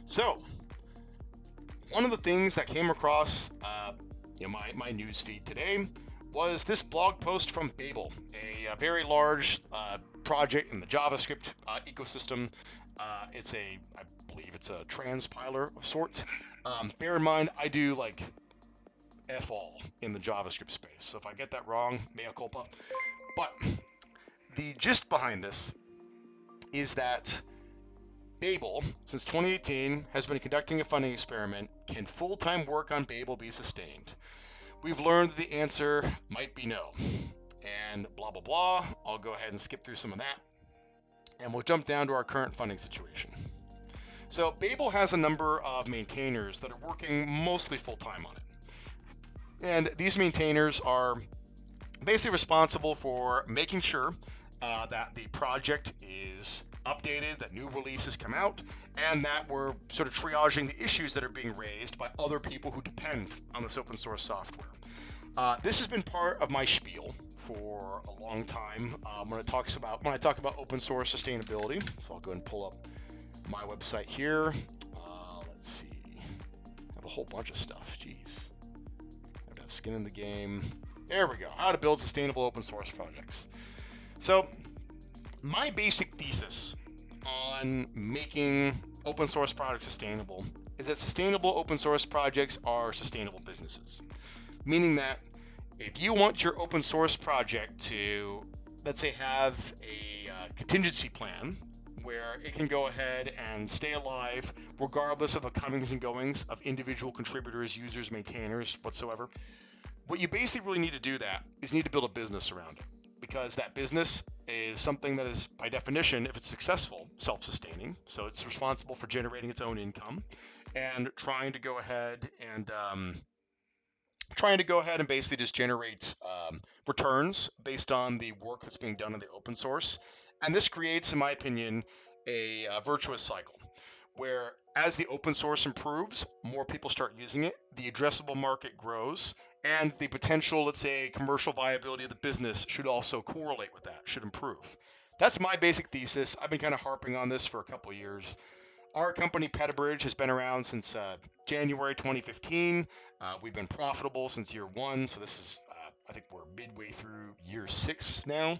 So, one of the things that came across my news feed today was this blog post from Babel, a very large project in the JavaScript ecosystem. I believe it's a transpiler of sorts. Bear in mind, I do like F all in the JavaScript space, so if I get that wrong, mea culpa. But the gist behind this is that Babel, since 2018, has been conducting a funding experiment. Can full-time work on Babel be sustained? We've learned that the answer might be no. And blah, blah, blah. I'll go ahead and skip through some of that. And we'll jump down to our current funding situation. So Babel has a number of maintainers that are working mostly full-time on it. And these maintainers are basically responsible for making sure that the project is updated, that new releases come out, and that we're sort of triaging the issues that are being raised by other people who depend on this open source software. This has been part of my spiel for a long time when I talk about open source sustainability. So I'll go ahead and pull up my website here. Let's see. I have a whole bunch of stuff. Jeez. I have to have skin in the game. There we go. How to build sustainable open source projects. So my basic thesis on making open source products sustainable is that sustainable open source projects are sustainable businesses. Meaning that if you want your open source project to, let's say, have a contingency plan where it can go ahead and stay alive regardless of the comings and goings of individual contributors, users, maintainers, whatsoever, what you basically really need to do is need to build a business around it. Because that business is something that is, by definition, if it's successful, self-sustaining. So it's responsible for generating its own income and trying to go ahead and basically just generate returns based on the work that's being done in the open source. And this creates, in my opinion, a virtuous cycle where as the open source improves, more people start using it, the addressable market grows, and the potential, let's say, commercial viability of the business should also correlate with that, should improve. That's my basic thesis. I've been kind of harping on this for a couple of years. Our company, PetaBridge, has been around since January 2015. We've been profitable since year one, so this is, I think we're midway through year 6 now.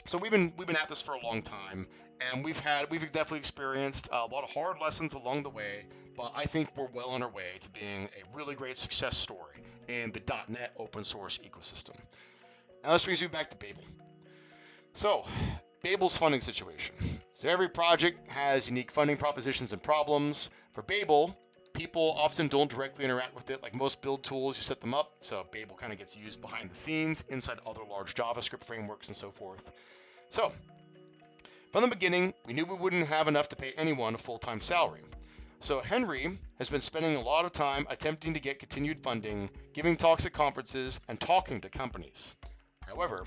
So we've been at this for a long time, and we've definitely experienced a lot of hard lessons along the way, but I think we're well on our way to being a really great success story in the .NET open source ecosystem. Now this brings me back to Babel. So Babel's funding situation. So every project has unique funding propositions and problems. For Babel, people often don't directly interact with it. Like most build tools, you set them up, so Babel kind of gets used behind the scenes inside other large JavaScript frameworks and so forth. So, from the beginning, we knew we wouldn't have enough to pay anyone a full-time salary. So Henry has been spending a lot of time attempting to get continued funding, giving talks at conferences, and talking to companies. However,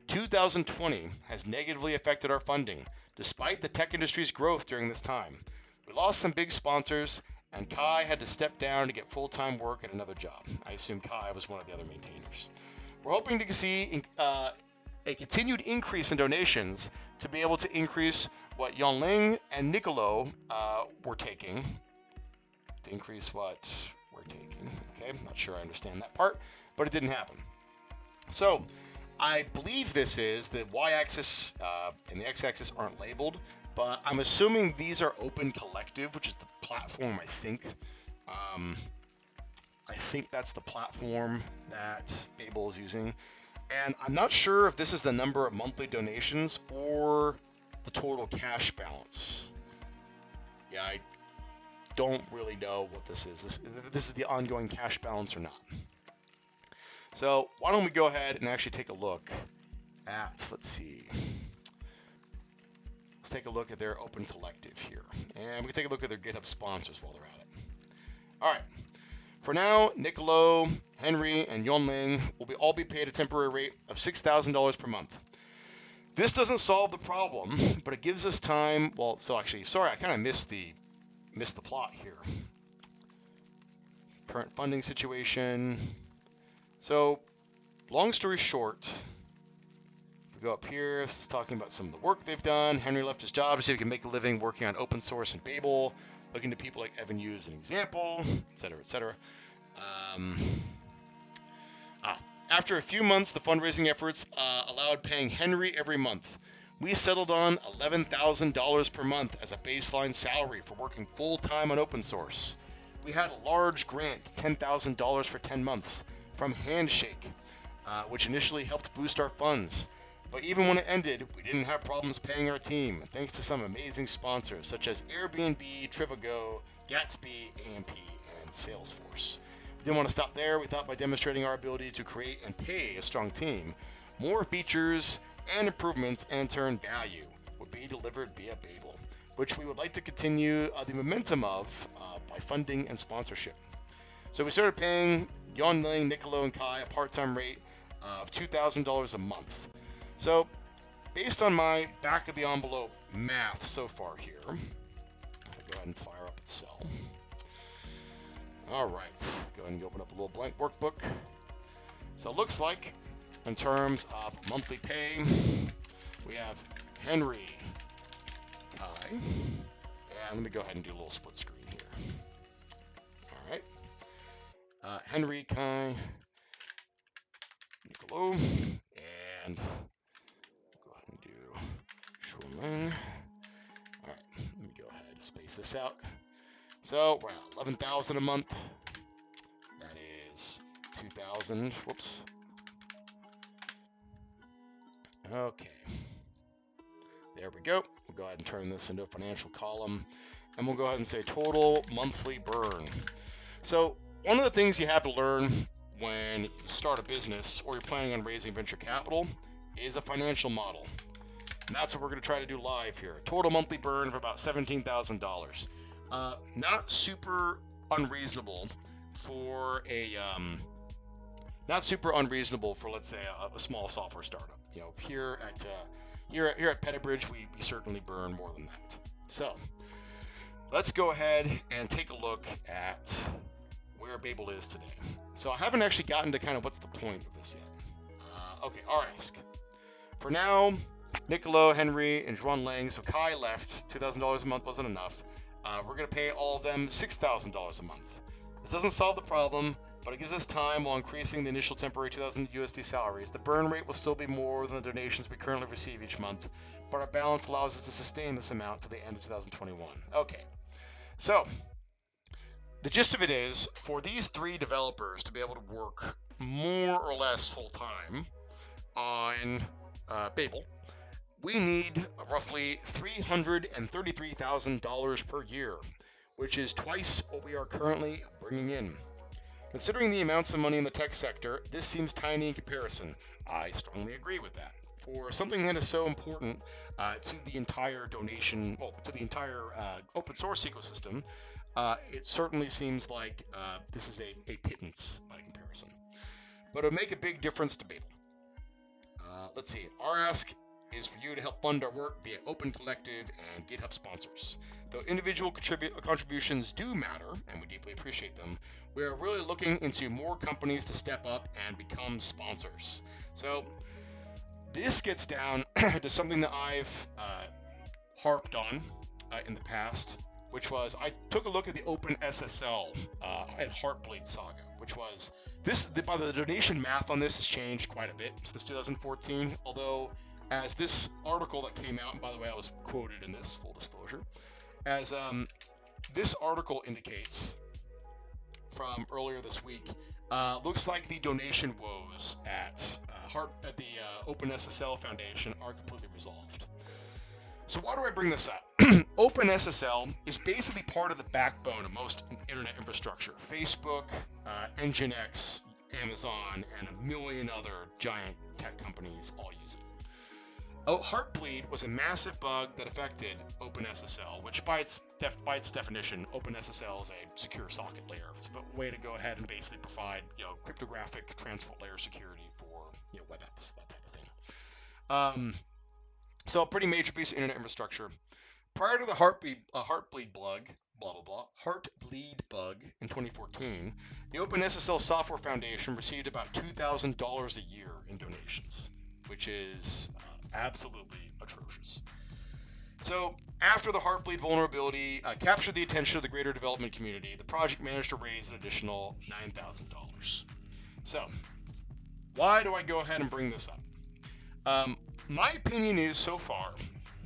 2020 has negatively affected our funding, despite the tech industry's growth during this time. We lost some big sponsors, and Kai had to step down to get full-time work at another job. I assume Kai was one of the other maintainers. We're hoping to see a continued increase in donations to be able to increase what Yonling and Nicolo were taking. To increase what we're taking. Okay, I'm not sure I understand that part, but it didn't happen. So I believe this is the y-axis and the x-axis aren't labeled, but I'm assuming these are Open Collective, which is the platform, I think. I think that's the platform that Babel is using. And I'm not sure if this is the number of monthly donations or the total cash balance. Yeah, I don't really know what this is. This is the ongoing cash balance or not. So why don't we go ahead and actually take a look at, let's see. Let's take a look at their Open Collective here. And we can take a look at their GitHub sponsors while they're at it. All right. For now, Nicolo, Henry, and Yonling will all be paid a temporary rate of $6,000 per month. This doesn't solve the problem, but it gives us time. Well, so actually, sorry, I kind of missed the plot here. Current funding situation. So, long story short, We go up here. This is talking about some of the work they've done. Henry left his job to see if he can make a living working on open source and Babel, looking to people like Evan Yu as an example, etc., etc. After a few months, the fundraising efforts allowed paying Henry every month. We settled on $11,000 per month as a baseline salary for working full-time on open source. We had a large grant, $10,000 for 10 months, from Handshake, which initially helped boost our funds. But even when it ended, we didn't have problems paying our team, thanks to some amazing sponsors such as Airbnb, Trivago, Gatsby, AMP, and Salesforce. We didn't want to stop there. We thought by demonstrating our ability to create and pay a strong team, more features and improvements and in turn value would be delivered via Babel, which we would like to continue the momentum of by funding and sponsorship. So we started paying Yonling, Nicolo, and Kai a part-time rate of $2,000 a month. So based on my back-of-the-envelope math so far here, if I go ahead and fire up Excel. All right, go ahead and open up a little blank workbook. So it looks like, in terms of monthly pay, we have Henry, Kai, and let me go ahead and do a little split screen here. All right, Henry, Kai, Nicolo, and go ahead and do Shuang. All right, let me go ahead and space this out. So we're at $11,000 a month. That is 2,000. Whoops. Okay. There we go. We'll go ahead and turn this into a financial column, and we'll go ahead and say total monthly burn. So one of the things you have to learn when you start a business or you're planning on raising venture capital is a financial model. And that's what we're going to try to do live here. Total monthly burn of about $17,000. Not super unreasonable for let's say a small software startup. You know, here at Petabridge, we certainly burn more than that. So let's go ahead and take a look at where Babel is today. So I haven't actually gotten to kind of what's the point of this yet. Okay, RASK. For now, Nicolo, Henry, and Juan Lang, so Kai left. $2,000 a month wasn't enough. We're going to pay all of them $6,000 a month. This doesn't solve the problem, but it gives us time while increasing the initial temporary 2,000 USD salaries. The burn rate will still be more than the donations we currently receive each month, but our balance allows us to sustain this amount to the end of 2021. Okay, so the gist of it is, for these 3 developers to be able to work more or less full-time on Babel, we need roughly $333,000 per year, which is twice what we are currently bringing in. Considering the amounts of money in the tech sector, this seems tiny in comparison. I strongly agree with that. For something that is so important to the entire open source ecosystem, it certainly seems like this is a pittance by comparison. But it would make a big difference to Babel. Let's see, our ask is for you to help fund our work via Open Collective and GitHub sponsors. Though individual contributions do matter, and we deeply appreciate them, we are really looking into more companies to step up and become sponsors. So this gets down to something that I've harped on in the past, which was I took a look at the Open SSL and Heartbleed saga, which was by the donation math on this has changed quite a bit since 2014, although as this article that came out, and by the way, I was quoted in this, full disclosure, as this article indicates from earlier this week, looks like the donation woes at the OpenSSL Foundation are completely resolved. So why do I bring this up? OpenSSL is basically part of the backbone of most internet infrastructure. Facebook, Nginx, Amazon, and a million other giant tech companies all use it. Heartbleed was a massive bug that affected OpenSSL, which by its definition, OpenSSL is a secure socket layer. It's a way to go ahead and basically provide cryptographic transport layer security for web apps, that type of thing. So a pretty major piece of internet infrastructure. Prior to the Heartbleed bug in 2014, the OpenSSL Software Foundation received about $2,000 a year in donations, which is Absolutely atrocious. So, after the Heartbleed vulnerability captured the attention of the greater development community, the project managed to raise an additional $9,000. So, why do I go ahead and bring this up? My opinion is so far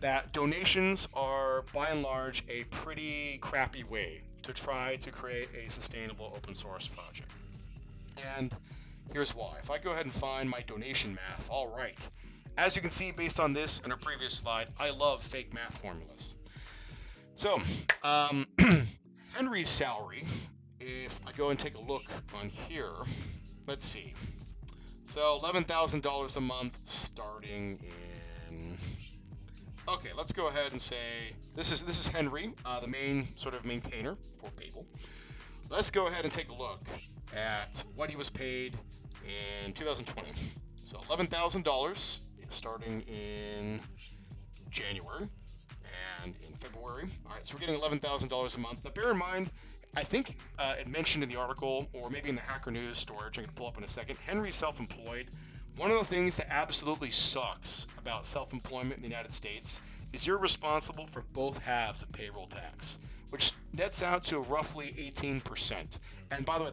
that donations are by and large a pretty crappy way to try to create a sustainable open source project. And here's why. If I go ahead and find my donation math, all right. As you can see based on this and our previous slide, I love fake math formulas. So, Henry's salary, if I go and take a look on here, let's see. So $11,000 a month starting in. Okay, let's go ahead and say this is Henry, the main sort of maintainer for Babel. Let's go ahead and take a look at what he was paid in 2020. So $11,000 starting in January and in February. All right, so we're getting $11,000 a month. Now bear in mind, I think it mentioned in the article, or maybe in the Hacker News storage, I'm going to pull up in a second, Henry's self-employed. One of the things that absolutely sucks about self-employment in the United States is you're responsible for both halves of payroll tax, which nets out to roughly 18%. And by the way,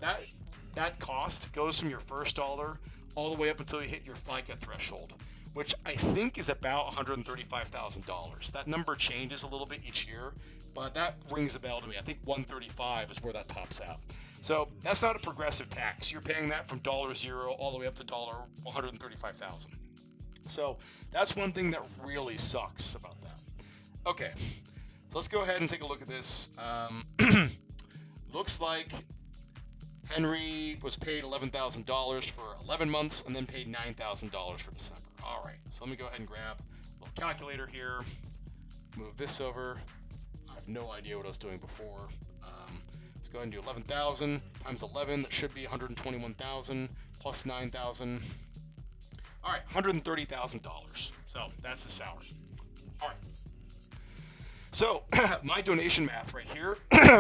that cost goes from your first dollar all the way up until you hit your FICA threshold, which I think is about $135,000. That number changes a little bit each year, but that rings a bell to me. I think 135 is where that tops out. So that's not a progressive tax. You're paying that from $0 all the way up to $135,000. So that's one thing that really sucks about that. Okay, so let's go ahead and take a look at this. Looks like Henry was paid $11,000 for 11 months and then paid $9,000 for December. All right, so let me go ahead and grab a little calculator here, move this over. I have no idea what I was doing before. Let's go ahead and do 11,000 times 11. That should be 121,000 plus 9,000. All right, $130,000. So that's the salary. All right. So my donation math right here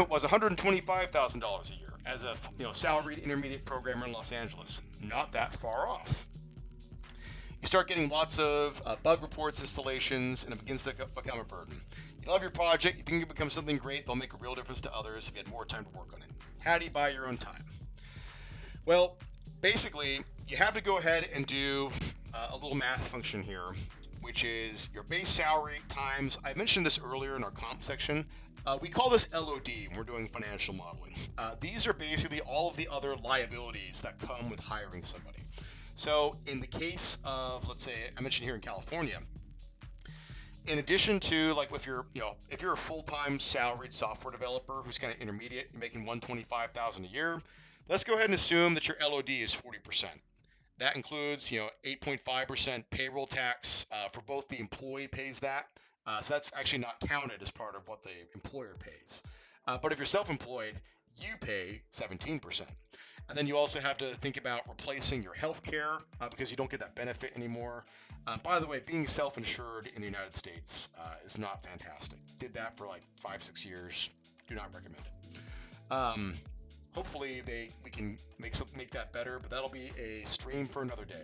was $125,000 a year as a salaried intermediate programmer in Los Angeles. Not that far off. You start getting lots of bug reports, installations, and it begins to become a burden. You love your project, you think it becomes something great, they'll make a real difference to others if you had more time to work on it. How do you buy your own time? Well, basically, you have to go ahead and do a little math function here, which is your base salary times, I mentioned this earlier in our comp section, we call this LOD when we're doing financial modeling. These are basically all of the other liabilities that come with hiring somebody. So in the case of, let's say, I mentioned here in California, in addition to like if you're a full-time salaried software developer who's kind of intermediate, you're making $125,000 a year, let's go ahead and assume that your LOD is 40%. That includes 8.5% payroll tax for both the employee pays that. So that's actually not counted as part of what the employer pays. But if you're self-employed, you pay 17%. And then you also have to think about replacing your health care because you don't get that benefit anymore. By the way, being self-insured in the United States is not fantastic. Did that for like 5-6 years. Do not recommend it. Hopefully we can make that better, but that'll be a stream for another day.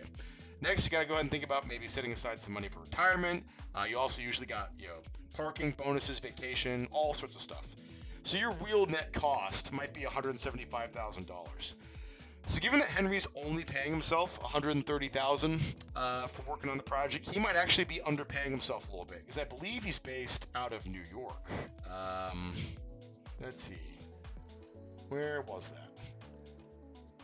Next, you got to go ahead and think about maybe setting aside some money for retirement. You also usually got parking, bonuses, vacation, all sorts of stuff. So your real net cost might be $175,000. So given that Henry's only paying himself $130,000 for working on the project, he might actually be underpaying himself a little bit because I believe he's based out of New York. Let's see. Where was that?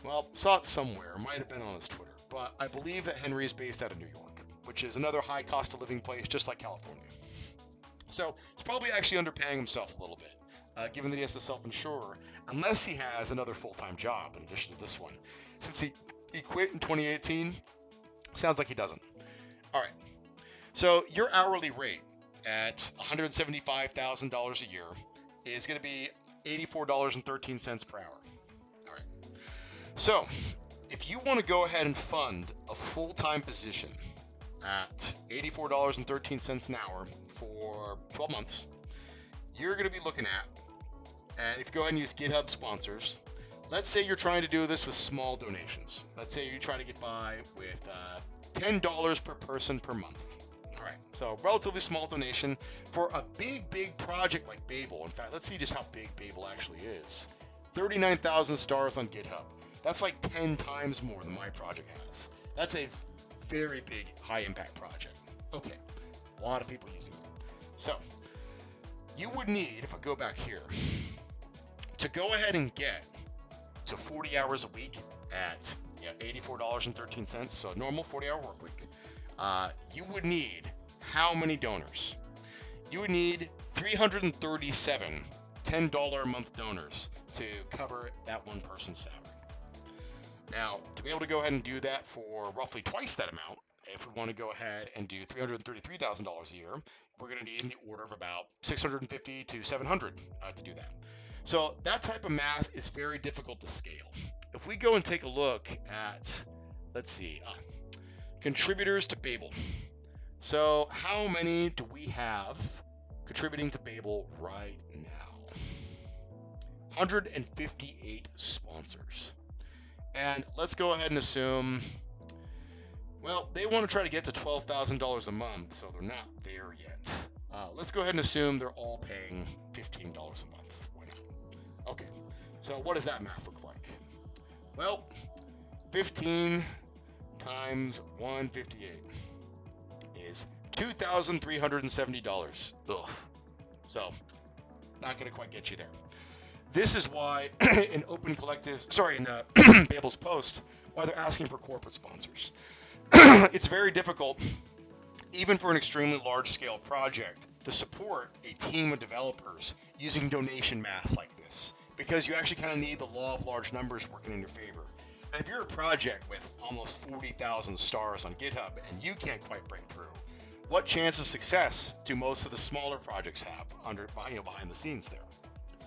Well, saw it somewhere. Might have been on his Twitter. But I believe that Henry is based out of New York, which is another high cost of living place just like California. So he's probably actually underpaying himself a little bit. Given that he has to self-insure, unless he has another full-time job in addition to this one. Since he quit in 2018, sounds like he doesn't. All right, so your hourly rate at $175,000 a year is going to be $84.13 per hour. All right, so if you want to go ahead and fund a full-time position at $84.13 an hour for 12 months, you're going to be looking at, and if you go ahead and use GitHub sponsors, let's say you're trying to do this with small donations. Let's say you try to get by with $10 per person per month. All All right, so relatively small donation for a big project like Babel. In fact, let's see just how big Babel actually is. 39,000 stars on GitHub. That's like 10 times more than my project has. That's a very big, high impact project. Okay, a lot of people using it. So, you would need, if I go back here, to go ahead and get to 40 hours a week at $84.13, so a normal 40-hour work week, you would need how many donors? You would need 337 $10 a month donors to cover that one person's salary. Now, to be able to go ahead and do that for roughly twice that amount, if we want to go ahead and do $333,000 a year, we're going to need in the order of about 650 to 700 to do that. So that type of math is very difficult to scale. If we go and take a look at, let's see, contributors to Babel. So how many do we have contributing to Babel right now? 158 sponsors. And let's go ahead and assume, well, they want to try to get to $12,000 a month, so they're not there yet. Let's go ahead and assume they're all paying $15 a month. Why not? Okay, so what does that math look like? Well, 15 times 158 is $2,370. Ugh. So, not going to quite get you there. This is why in Open Collective, in Babel's post, why they're asking for corporate sponsors. It's very difficult, even for an extremely large-scale project, to support a team of developers using donation math like this, because you actually kind of need the law of large numbers working in your favor. And if you're a project with almost 40,000 stars on GitHub and you can't quite break through, what chance of success do most of the smaller projects have behind the scenes there?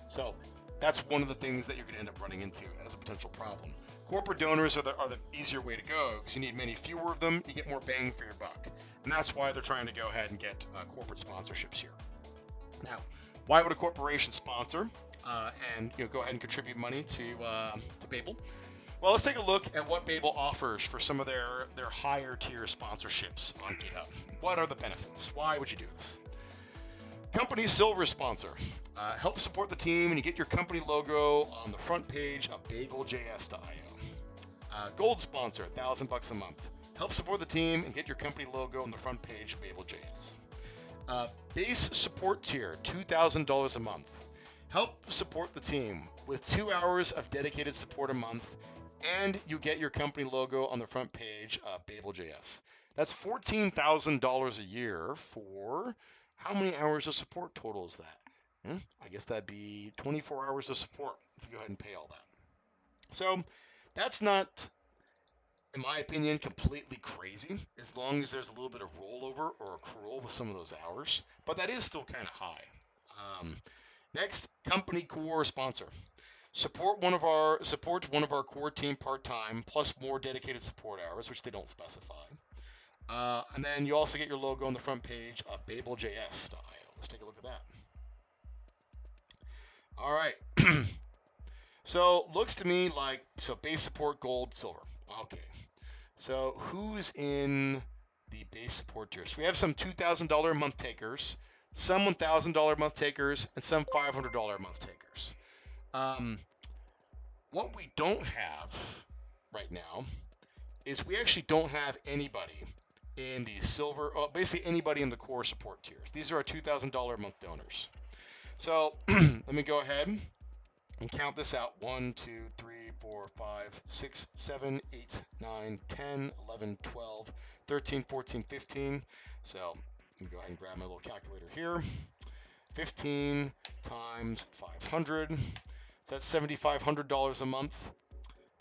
So that's one of the things that you're going to end up running into as a potential problem. Corporate donors are the easier way to go because you need many fewer of them, you get more bang for your buck. And that's why they're trying to go ahead and get corporate sponsorships here. Now, why would a corporation sponsor and go ahead and contribute money to Babel? Well, let's take a look at what Babel offers for some of their higher tier sponsorships on GitHub. What are the benefits? Why would you do this? Company Silver sponsor. Help support the team and you get your company logo on the front page of BabelJS.io. Gold sponsor, $1,000 a month. Help support the team and get your company logo on the front page of BabelJS. Base support tier, $2,000 a month. Help support the team with 2 hours of dedicated support a month, and you get your company logo on the front page of BabelJS. That's $14,000 a year for how many hours of support total is that? I guess that'd be 24 hours of support if you go ahead and pay all that. So that's not, in my opinion, completely crazy, as long as there's a little bit of rollover or accrual with some of those hours, but that is still kind of high. Next, company core sponsor. Support one of our core team part-time, plus more dedicated support hours, which they don't specify. And then you also get your logo on the front page of BabelJS.io. Let's take a look at that. All right. So looks to me like, base support, gold, silver. Okay. So who's in the base support tiers? We have some $2,000 a month takers, some $1,000 a month takers, and some $500 a month takers. What we don't have right now is we actually don't have anybody in the silver, basically anybody in the core support tiers. These are our $2,000 a month donors. So let me go ahead and count this out. 1, 2, 3, 4, 5, 6, 7, 8, 9, 10, 11, 12, 13, 14, 15. So let me go ahead and grab my little calculator here. 15 times 500. So that's $7,500 a month.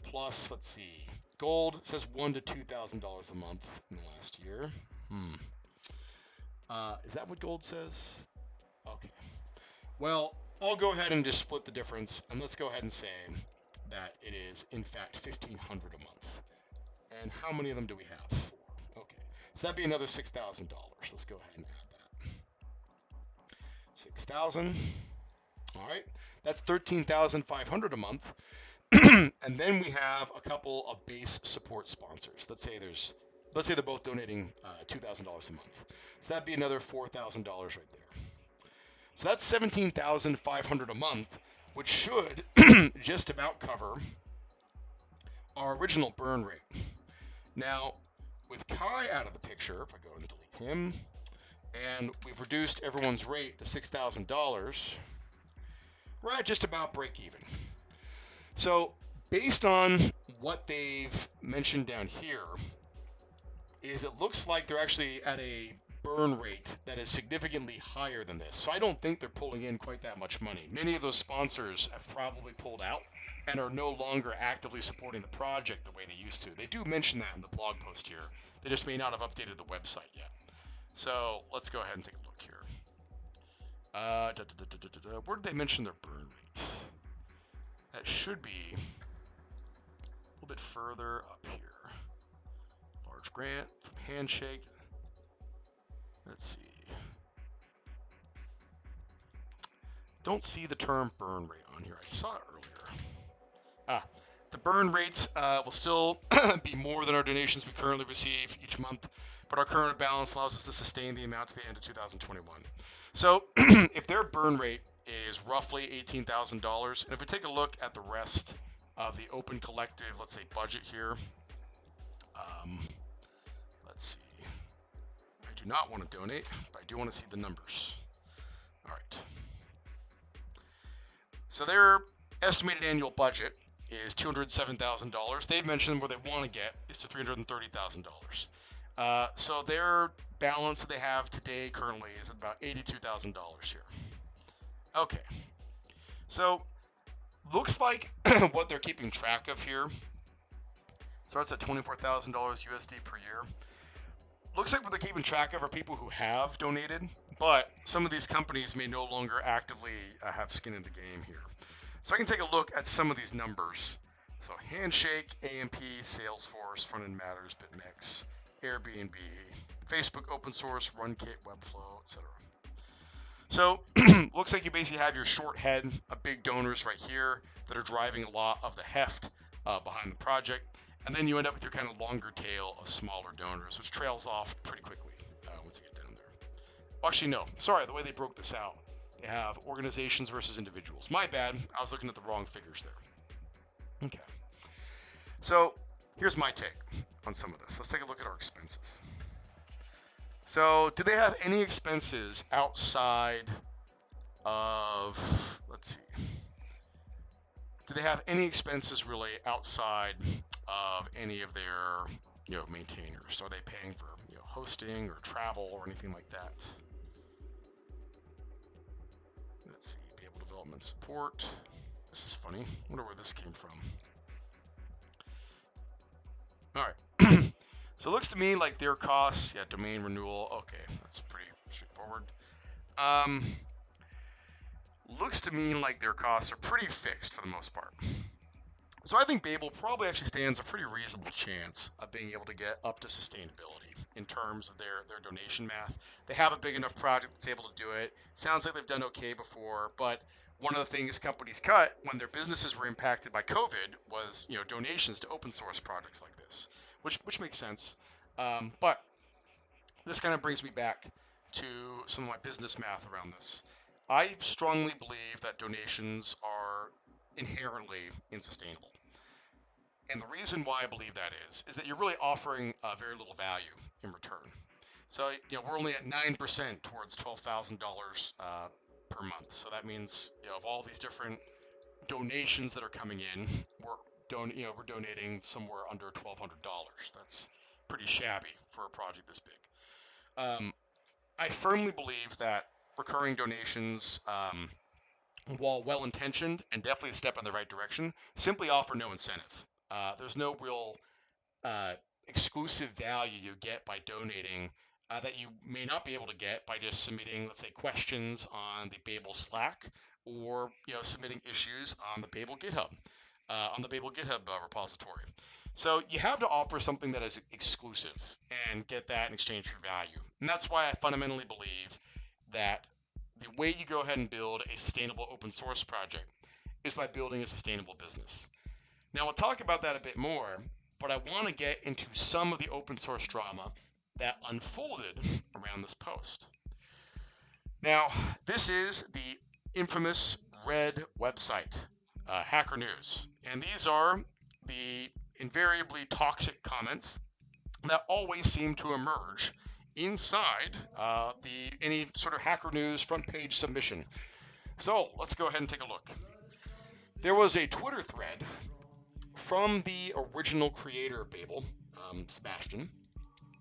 Plus, let's see, gold says $1,000 to $2,000 a month in the last year. Is that what gold says? Okay. Well, I'll go ahead and just split the difference, and let's go ahead and say that it is, in fact, $1,500 a month. And how many of them do we have? 4. Okay. So that'd be another $6,000. Let's go ahead and add that. 6,000. All right. That's $13,500 a month. And then we have a couple of base support sponsors. Let's say there's let's say they're both donating $2,000 a month. So that'd be another $4,000 right there. So that's 17,500 a month, which should just about cover our original burn rate. Now, with Kai out of the picture, if I go and delete him, and we've reduced everyone's rate to $6,000, we're at just about break even. So, based on what they've mentioned down here, is it looks like they're actually at a burn rate that is significantly higher than this. So I don't think they're pulling in quite that much money. Many of those sponsors have probably pulled out and are no longer actively supporting the project the way they used to. They do mention that in the blog post here. They just may not have updated the website yet. So let's go ahead and take a look here. Where did they mention their burn rate? That should be a little bit further up here. Large grant from Handshake. Let's see. Don't see the term burn rate on here. I saw it earlier. The burn rates will still be more than our donations we currently receive each month, but our current balance allows us to sustain the amount to the end of 2021. So if their burn rate is roughly $18,000, and if we take a look at the rest of the open collective, let's say budget here, let's see. I do not want to donate, but I do want to see the numbers. All right. So their estimated annual budget is $207,000. They've mentioned where they want to get is to $330,000. So their balance that they have today currently is about $82,000 here. Okay. So looks like what they're keeping track of here starts at $24,000 USD per year. Looks like what they're keeping track of are people who have donated, but some of these companies may no longer actively have skin in the game here. So I can take a look at some of these numbers. So Handshake, AMP, Salesforce, Frontend Matters, BitMEX, Airbnb, Facebook Open Source, RunKit, Webflow, etc. So looks like you basically have your short head of big donors right here that are driving a lot of the heft behind the project. And then you end up with your kind of longer tail of smaller donors, which trails off pretty quickly once you get down there. Well, actually, no. Sorry, the way they broke this out, they have organizations versus individuals. My bad. I was looking at the wrong figures there. Okay. So here's my take on some of this. Let's take a look at our expenses. So do they have any expenses outside of, let's see. Do they have any expenses really outside of any of their, maintainers? Are they paying for, hosting or travel or anything like that? Let's see, Babel development support. This is funny. I wonder where this came from. All right. So it looks to me like their costs, domain renewal. Okay, that's pretty straightforward. Looks to me like their costs are pretty fixed for the most part. So I think Babel probably actually stands a pretty reasonable chance of being able to get up to sustainability in terms of their donation math. They have a big enough project that's able to do it. Sounds like they've done okay before, but one of the things companies cut when their businesses were impacted by COVID was, donations to open source projects like this, which makes sense. But this kind of brings me back to some of my business math around this. I strongly believe that donations are inherently unsustainable. And the reason why I believe that is that you're really offering very little value in return. So, we're only at 9% towards $12,000 per month. So that means, of all these different donations that are coming in, we're donating somewhere under $1,200. That's pretty shabby for a project this big. I firmly believe that recurring donations, while well-intentioned and definitely a step in the right direction, simply offer no incentive. There's no real exclusive value you get by donating that you may not be able to get by just submitting, let's say, questions on the Babel Slack or submitting issues on the Babel GitHub, repository. So you have to offer something that is exclusive and get that in exchange for value. And that's why I fundamentally believe that the way you go ahead and build a sustainable open source project is by building a sustainable business. Now we'll talk about that a bit more but I want to get into some of the open source drama that unfolded around this post. Now, this is the infamous Red website, Hacker News, and these are the invariably toxic comments that always seem to emerge inside any sort of Hacker News front page submission. So let's go ahead and take a look. There was a Twitter thread from the original creator of Babel, Sebastian,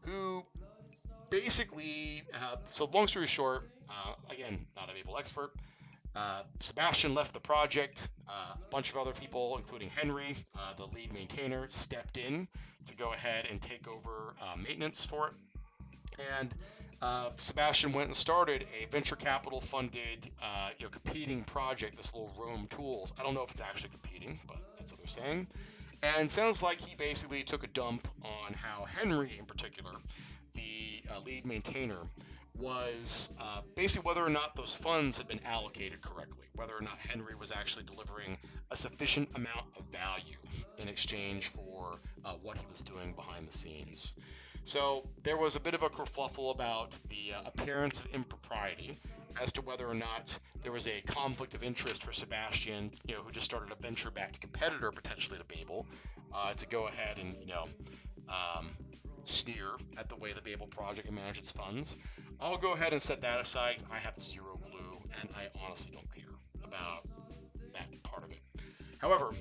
who basically, so long story short, again, not a Babel expert, Sebastian left the project. A bunch of other people, including Henry, the lead maintainer, stepped in to go ahead and take over maintenance for it. And Sebastian went and started a venture capital funded, competing project, this little Roam Tools. I don't know if it's actually competing, but that's what they're saying. And sounds like he basically took a dump on how Henry, in particular, the lead maintainer, was basically whether or not those funds had been allocated correctly, whether or not Henry was actually delivering a sufficient amount of value in exchange for what he was doing behind the scenes. So there was a bit of a kerfluffle about the appearance of impropriety as to whether or not there was a conflict of interest for Sebastian, who just started a venture-backed competitor potentially to Babel, to go ahead and, sneer at the way the Babel project manages its funds. I'll go ahead and set that aside. I have zero clue, and I honestly don't care about that part of it. However,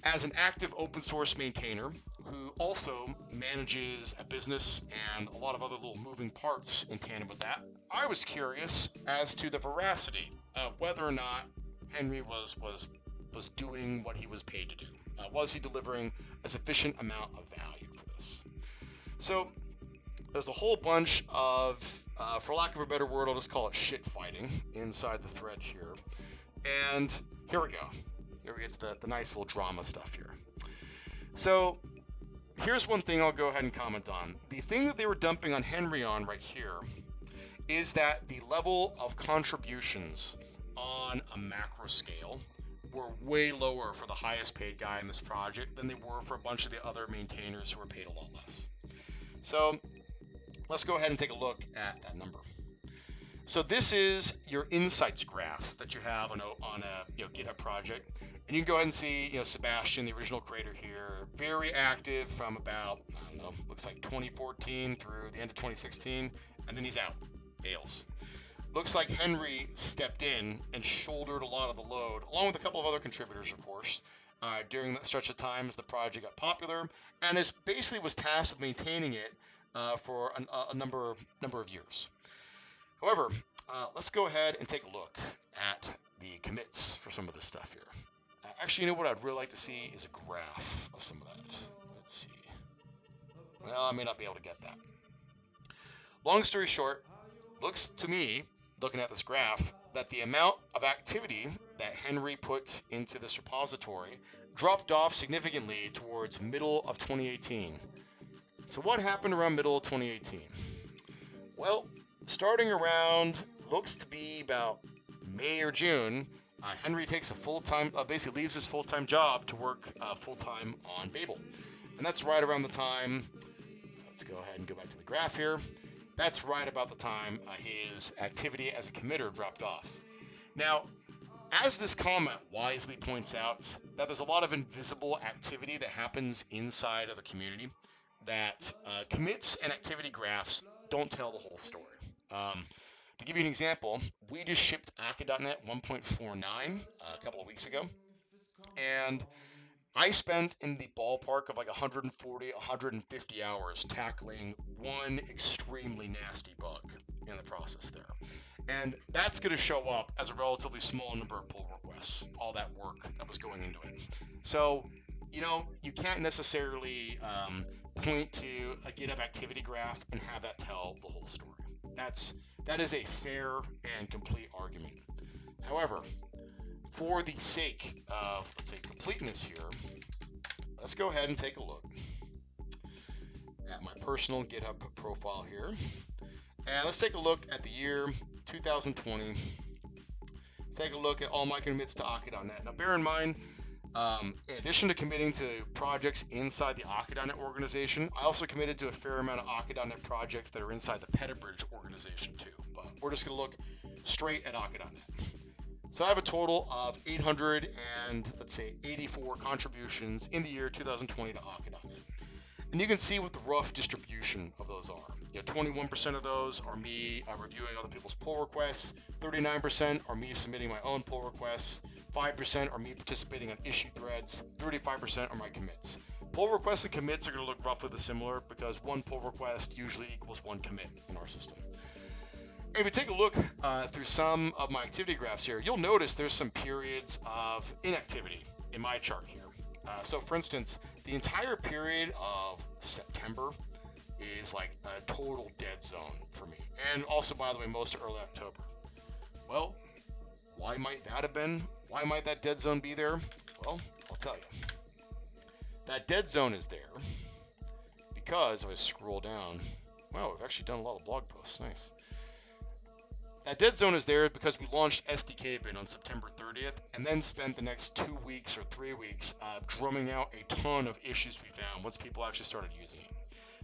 as an active open source maintainer who also manages a business and a lot of other little moving parts in tandem with that, I was curious as to the veracity of whether or not Henry was doing what he was paid to do. Was he delivering a sufficient amount of value for this? So there's a whole bunch of, for lack of a better word, I'll just call it shit fighting inside the thread here. And here we go. Here we get to the nice little drama stuff here. So here's one thing I'll go ahead and comment on. The thing that they were dumping on Henry on right here is that the level of contributions on a macro scale were way lower for the highest paid guy in this project than they were for a bunch of the other maintainers who were paid a lot less. So let's go ahead and take a look at that number. So this is your insights graph that you have on a GitHub project, and you can go ahead and see Sebastian, the original creator here, very active from about, I don't know, looks like 2014 through the end of 2016, and then he's out, bails. Looks like Henry stepped in and shouldered a lot of the load, along with a couple of other contributors, of course, during that stretch of time as the project got popular, and basically was tasked with maintaining it for a number of years. However, let's go ahead and take a look at the commits for some of this stuff here. Actually, what I'd really like to see is a graph of some of that. Let's see. Well, I may not be able to get that. Long story short, looks to me, looking at this graph, that the amount of activity that Henry put into this repository dropped off significantly towards middle of 2018. So what happened around middle of 2018? Well, starting around, looks to be about May or June, Henry takes a full-time, basically leaves his full-time job to work full-time on Babel. And that's right around the time, let's go ahead and go back to the graph here. That's right about the time his activity as a committer dropped off. Now, as this comment wisely points out, that there's a lot of invisible activity that happens inside of the community, that commits and activity graphs don't tell the whole story. To give you an example, we just shipped Akka.NET 1.49 a couple of weeks ago, and I spent in the ballpark of like 140, 150 hours tackling one extremely nasty bug in the process there. And that's going to show up as a relatively small number of pull requests, all that work that was going into it. So, you can't necessarily point to a GitHub activity graph and have that tell the whole story. That is a fair and complete argument. However, for the sake of, let's say, completeness here, let's go ahead and take a look at my personal GitHub profile here. And let's take a look at the year 2020. Let's take a look at all my commits to Akka.NET. Now, bear in mind, In addition to committing to projects inside the Akka.net organization, I also committed to a fair amount of Akka.net projects that are inside the Petabridge organization too. But we're just going to look straight at Akka.net. So I have a total of 800 and let's say 84 contributions in the year 2020 to Akka.net. And you can see what the rough distribution of those are. 21% of those are me reviewing other people's pull requests, 39% are me submitting my own pull requests, 5% are me participating on issue threads, 35% are my commits. Pull requests and commits are going to look roughly the similar because one pull request usually equals one commit in our system. If we take a look through some of my activity graphs here, you'll notice there's some periods of inactivity in my chart here. So for instance, the entire period of September is like a total dead zone for me. And also, by the way, most of early October. Well, why might that have been? Why might that dead zone be there? Well, I'll tell you. That dead zone is there because if I scroll down, wow, we've actually done a lot of blog posts. Nice. That dead zone is there because we launched SDK bin on September 30th and then spent the next 2 weeks or 3 weeks drumming out a ton of issues we found once people actually started using it.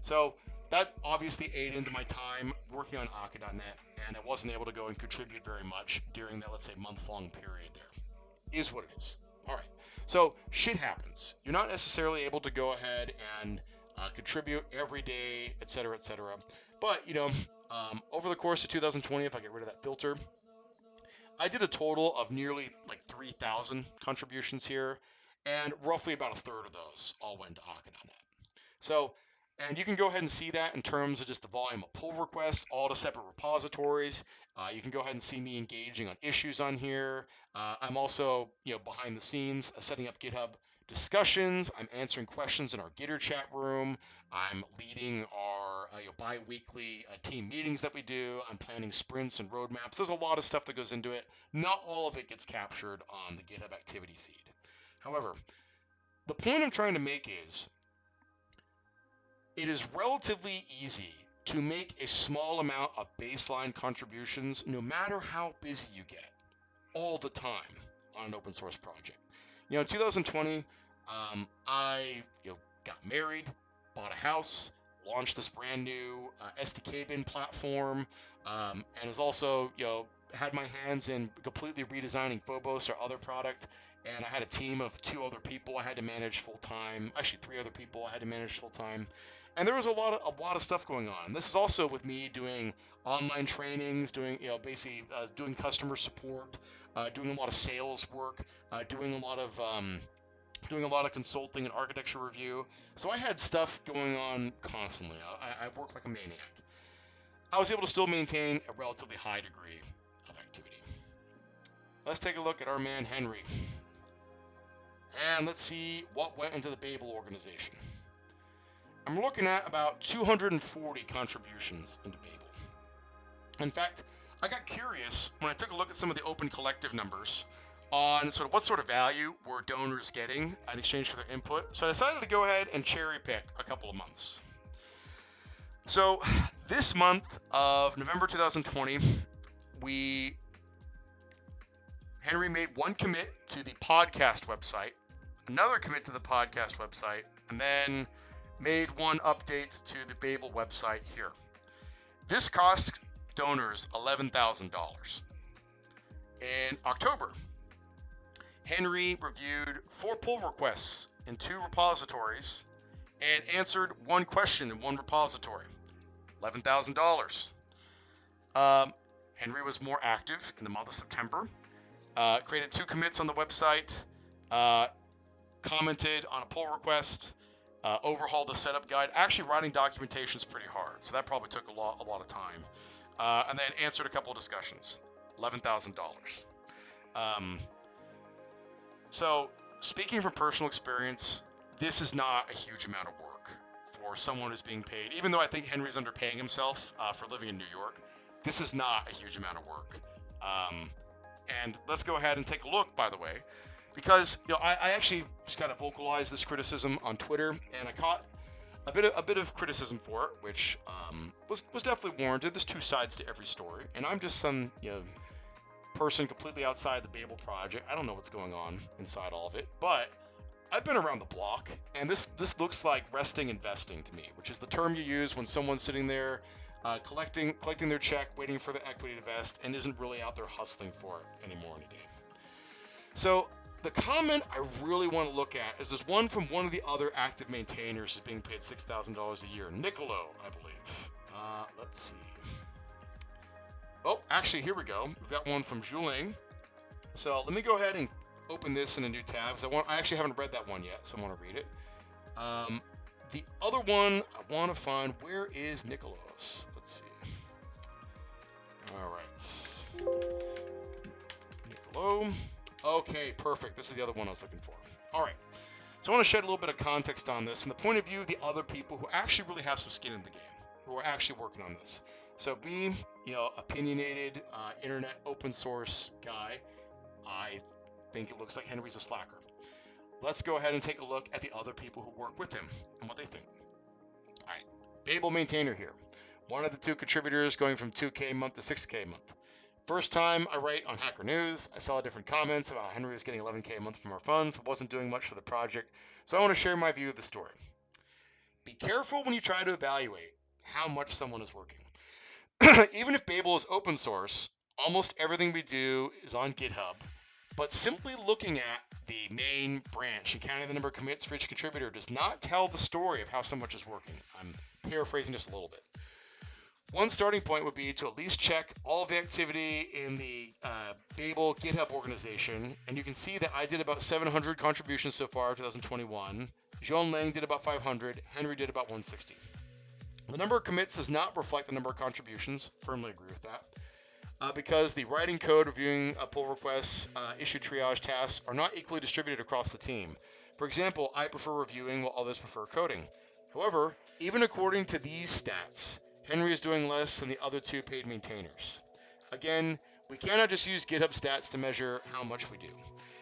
So that obviously ate into my time working on Akka.net, and I wasn't able to go and contribute very much during that, let's say, month-long period there. Is what it is. All right. So shit happens. You're not necessarily able to go ahead and contribute every day, etc., etc. But, over the course of 2020, if I get rid of that filter, I did a total of nearly like 3,000 contributions here, and roughly about a third of those all went to Akka.net. So, and you can go ahead and see that in terms of just the volume of pull requests, all the separate repositories. You can go ahead and see me engaging on issues on here. I'm also, behind the scenes setting up GitHub discussions. I'm answering questions in our Gitter chat room. I'm leading our bi-weekly team meetings that we do. I'm planning sprints and roadmaps. There's a lot of stuff that goes into it. Not all of it gets captured on the GitHub activity feed. However, the point I'm trying to make is it is relatively easy to make a small amount of baseline contributions no matter how busy you get all the time on an open source project. In 2020, I got married, bought a house, launched this brand new SDK bin platform, and has also had my hands in completely redesigning Phobos, our other product, and I had a team of 2 other people I had to manage full time. Actually, 3 other people I had to manage full time. And there was a lot of stuff going on. This is also with me doing online trainings, doing basically doing customer support, doing a lot of sales work, doing a lot of consulting and architecture review. So I had stuff going on constantly. I worked like a maniac. I was able to still maintain a relatively high degree of activity. Let's take a look at our man Henry. And let's see what went into the Babel organization. I'm looking at about 240 contributions into Babel. In fact, I got curious when I took a look at some of the open collective numbers on sort of what sort of value were donors getting in exchange for their input. So I decided to go ahead and cherry pick a couple of months. So this month of November 2020, Henry made one commit to the podcast website, another commit to the podcast website, and then made one update to the Babel website here. This cost donors $11,000. In October, Henry reviewed 4 pull requests in 2 repositories and answered 1 question in 1 repository. $11,000. Henry was more active in the month of September, created 2 commits on the website, commented on a pull request, overhauled the setup guide. Actually, writing documentation is pretty hard, so that probably took a lot of time. And then answered a couple of discussions. $11,000. So, speaking from personal experience, this is not a huge amount of work for someone who's being paid. Even though I think Henry's underpaying himself for living in New York, this is not a huge amount of work. And let's go ahead and take a look, by the way, because I actually just kind of vocalized this criticism on Twitter, and I caught a bit of criticism for it, which was definitely warranted. There's 2 sides to every story, and I'm just some person completely outside the Babel project. I don't know what's going on inside all of it, but I've been around the block, and this looks like resting investing to me, which is the term you use when someone's sitting there collecting their check, waiting for the equity to vest, and isn't really out there hustling for it anymore in a day. So the comment I really want to look at is this one from one of the other active maintainers who's being paid $6,000 a year, Nicolo, I believe. Let's see. Oh, actually, here we go. We've got one from Juling. So let me go ahead and open this in a new tab, because I actually haven't read that one yet, so I want to read it. The other one I want to find, where is Nicolo's? Let's see. All right. Nicolo. Okay, perfect. This is the other one I was looking for. All right. So I want to shed a little bit of context on this from the point of view of the other people who actually really have some skin in the game, who are actually working on this. So me, opinionated, internet open source guy, I think it looks like Henry's a slacker. Let's go ahead and take a look at the other people who work with him and what they think. All right, Babel maintainer here. One of the two contributors going from 2K a month to 6K a month. First time I write on Hacker News, I saw different comments about how Henry was getting 11K a month from our funds, but wasn't doing much for the project, so I want to share my view of the story. Be careful when you try to evaluate how much someone is working. Even if Babel is open source, almost everything we do is on GitHub, but simply looking at the main branch and counting the number of commits for each contributor does not tell the story of how so much is working. I'm paraphrasing just a little bit. One starting point would be to at least check all of the activity in the Babel GitHub organization, and you can see that I did about 700 contributions so far in 2021. Jean Lang did about 500. Henry did about 160. The number of commits does not reflect the number of contributions. Firmly agree with that. Because the writing code, reviewing pull requests, issue triage tasks are not equally distributed across the team. For example, I prefer reviewing while others prefer coding. However, even according to these stats, Henry is doing less than the other two paid maintainers. Again, we cannot just use GitHub stats to measure how much we do.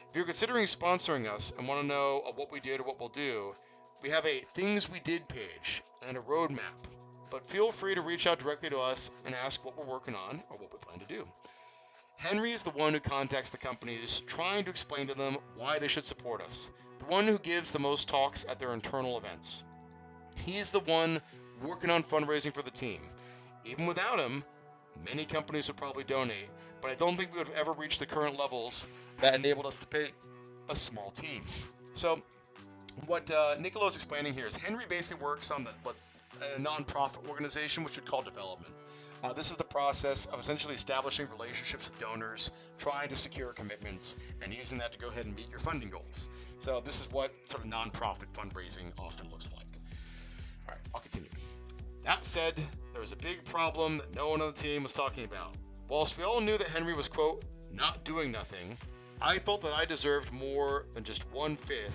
If you're considering sponsoring us and want to know what we did or what we'll do, we have a Things We Did page and a roadmap, but feel free to reach out directly to us and ask what we're working on or what we plan to do. Henry is the one who contacts the companies, trying to explain to them why they should support us, the one who gives the most talks at their internal events. He's the one working on fundraising for the team. Even without him, many companies would probably donate, but I don't think we would have ever reached the current levels that enabled us to pay a small team. So what Nicolo is explaining here is Henry basically works on a non-profit organization, which we call development. This is the process of essentially establishing relationships with donors, trying to secure commitments, and using that to go ahead and meet your funding goals. So this is what sort of non-profit fundraising often looks like. All right, I'll continue. That said, there was a big problem that no one on the team was talking about. Whilst we all knew that Henry was, quote, not doing nothing, I felt that I deserved more than just 1/5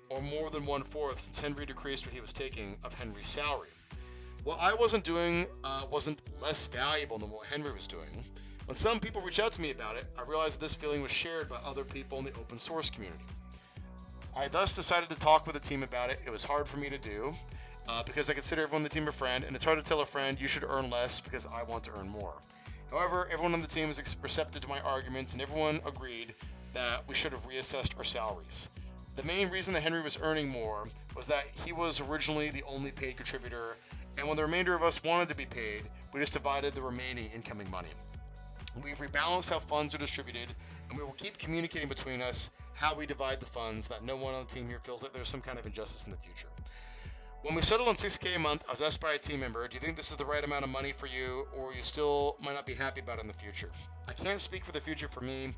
or more than 1/4 since Henry decreased what he was taking of Henry's salary. What I wasn't doing wasn't less valuable than what Henry was doing. When some people reached out to me about it, I realized that this feeling was shared by other people in the open source community. I thus decided to talk with the team about it. It was hard for me to do because I consider everyone on the team a friend, and it's hard to tell a friend you should earn less because I want to earn more. However, everyone on the team was receptive to my arguments, and everyone agreed that we should have reassessed our salaries. The main reason that Henry was earning more was that he was originally the only paid contributor, and when the remainder of us wanted to be paid, we just divided the remaining incoming money. We've rebalanced how funds are distributed, and we will keep communicating between us how we divide the funds, that no one on the team here feels that there's some kind of injustice in the future. When we settled on 6K a month, I was asked by a team member, do you think this is the right amount of money for you, or you still might not be happy about it in the future? I can't speak for the future for me,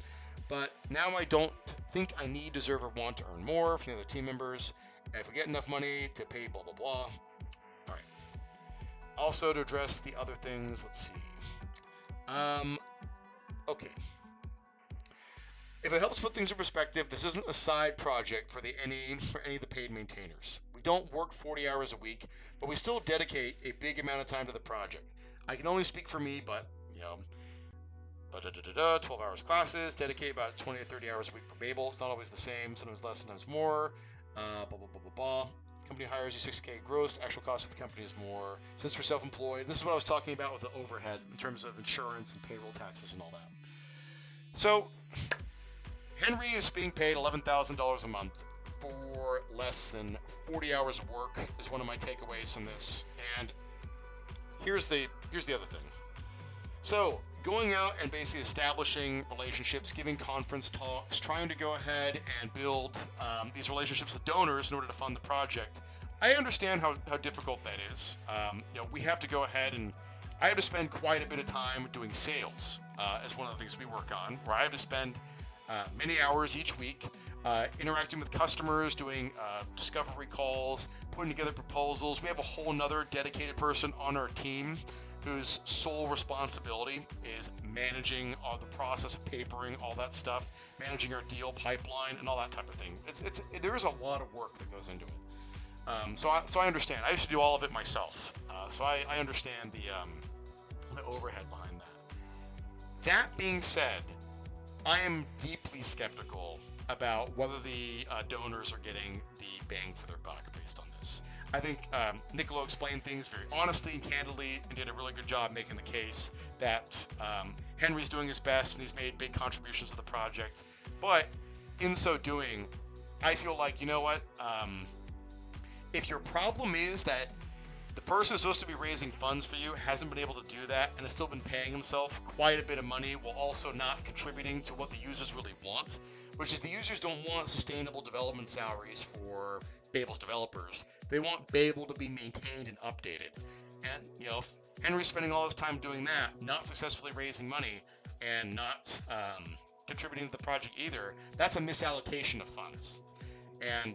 but now I don't think I need, deserve, or want to earn more from the other team members. If we get enough money to pay blah, blah, blah. All right. Also, to address the other things, let's see. Okay. If it helps put things in perspective, this isn't a side project for any of the paid maintainers. We don't work 40 hours a week, but we still dedicate a big amount of time to the project. I can only speak for me, but 12 hours classes, dedicate about 20 to 30 hours a week for Babel. It's not always the same, sometimes less, sometimes more. Blah, blah, blah, blah, blah. Company hires you 6K gross, actual cost of the company is more. Since we're self-employed, this is what I was talking about with the overhead in terms of insurance and payroll taxes and all that. So Henry is being paid $11,000 a month for less than 40 hours of work is one of my takeaways from this. And here's the other thing. So going out and basically establishing relationships, giving conference talks, trying to go ahead and build these relationships with donors in order to fund the project. I understand how difficult that is. We have to go ahead and I have to spend quite a bit of time doing sales as one of the things we work on, where I have to spend many hours each week interacting with customers, doing discovery calls, putting together proposals. We have a whole nother dedicated person on our team whose sole responsibility is managing all the process of papering, all that stuff, managing our deal pipeline, and all that type of thing. There is a lot of work that goes into it. So I understand. I used to do all of it myself, so I understand the overhead behind that. That being said, I am deeply skeptical about whether the donors are getting the bang for their buck based on this. I think Niccolo explained things very honestly and candidly and did a really good job making the case that Henry's doing his best and he's made big contributions to the project. But in so doing, I feel like, you know what? If your problem is that the person who's supposed to be raising funds for you hasn't been able to do that and has still been paying himself quite a bit of money while also not contributing to what the users really want, which is the users don't want sustainable development salaries for Babel's developers. They want Babel to be maintained and updated. And, if Henry's spending all his time doing that, not successfully raising money, and not contributing to the project either, that's a misallocation of funds. And,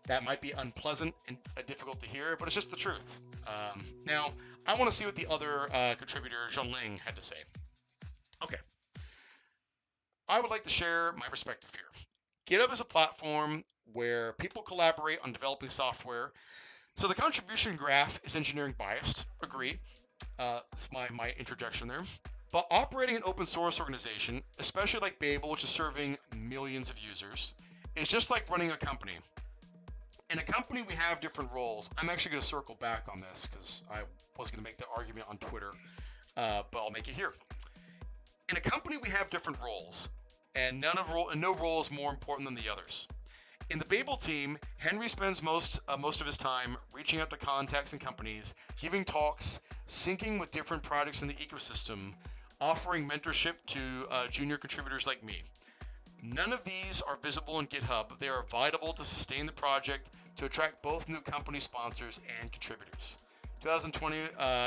that might be unpleasant and difficult to hear, but it's just the truth. Now, I want to see what the other contributor, Zhongling, had to say. Okay. I would like to share my perspective here. GitHub is a platform where people collaborate on developing software. So the contribution graph is engineering biased. Agree. That's my interjection there. But operating an open source organization, especially like Babel, which is serving millions of users, is just like running a company. In a company, we have different roles. I'm actually going to circle back on this because I was going to make the argument on Twitter, but I'll make it here. In a company, we have different roles, and no role is more important than the others. In the Babel team, Henry spends most of his time reaching out to contacts and companies, giving talks, syncing with different projects in the ecosystem, offering mentorship to junior contributors like me. None of these are visible in GitHub. They are vital to sustain the project, to attract both new company sponsors and contributors. 2020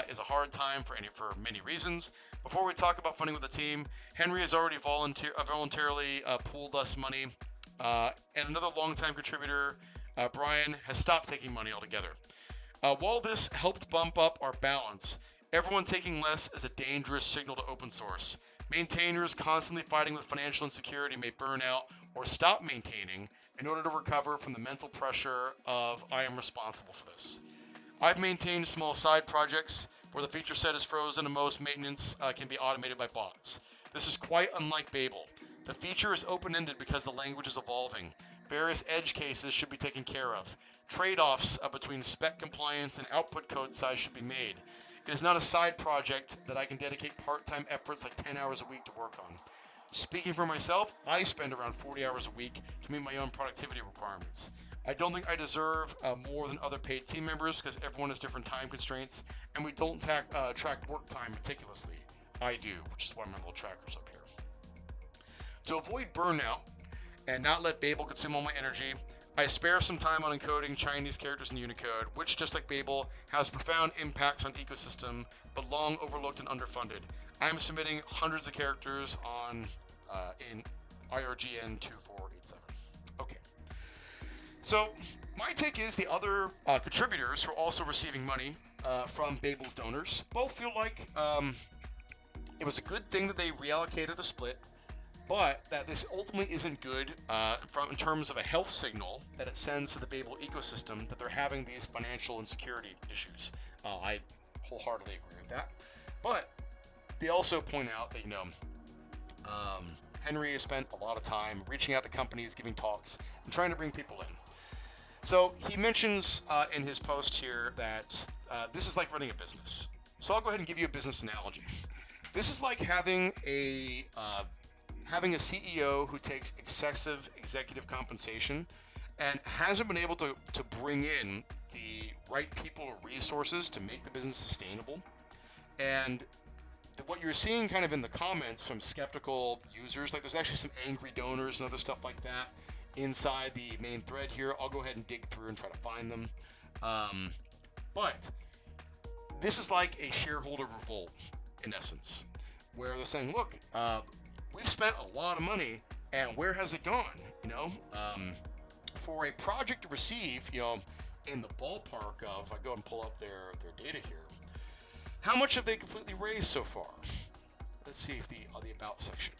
is a hard time for many reasons. Before we talk about funding with the team, Henry has already voluntarily pooled us money, and another longtime contributor, Brian, has stopped taking money altogether. While this helped bump up our balance, everyone taking less is a dangerous signal to open source. Maintainers constantly fighting with financial insecurity may burn out or stop maintaining in order to recover from the mental pressure of I am responsible for this. I've maintained small side projects where the feature set is frozen and most maintenance can be automated by bots. This is quite unlike Babel. The feature is open-ended because the language is evolving. Various edge cases should be taken care of. Trade-offs between spec compliance and output code size should be made. It is not a side project that I can dedicate part-time efforts like 10 hours a week to work on. Speaking for myself, I spend around 40 hours a week to meet my own productivity requirements. I don't think I deserve more than other paid team members because everyone has different time constraints, and we don't track work time meticulously. I do, which is why my little tracker's up here. To avoid burnout and not let Babel consume all my energy, I spare some time on encoding Chinese characters in Unicode, which, just like Babel, has profound impacts on the ecosystem, but long overlooked and underfunded. I am submitting hundreds of characters in IRGN 2487. Okay. So my take is the other contributors who are also receiving money from Babel's donors both feel like it was a good thing that they reallocated the split, but that this ultimately isn't good in terms of a health signal that it sends to the Babel ecosystem that they're having these financial insecurity issues. I wholeheartedly agree with that. But they also point out that, Henry has spent a lot of time reaching out to companies, giving talks, and trying to bring people in. So he mentions in his post here that this is like running a business. So I'll go ahead and give you a business analogy. This is like having a CEO who takes excessive executive compensation and hasn't been able to bring in the right people or resources to make the business sustainable. And what you're seeing kind of in the comments from skeptical users, like there's actually some angry donors and other stuff like that inside the main thread here. I'll go ahead and dig through and try to find them. Um, but this is like a shareholder revolt in essence, where they're saying, look, we've spent a lot of money and where has it gone? You know, for a project to receive, in the ballpark of, if I go and pull up their data here, how much have they completely raised so far? Let's see if the about section.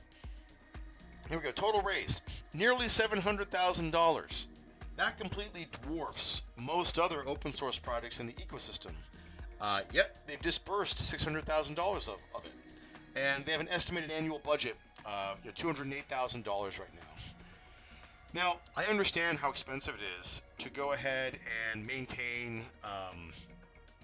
Here we go. Total raised nearly $700,000. That completely dwarfs most other open source projects in the ecosystem. Yet they've disbursed $600,000 of it, and they have an estimated annual budget of $208,000 right now. Now, I understand how expensive it is to go ahead and maintain.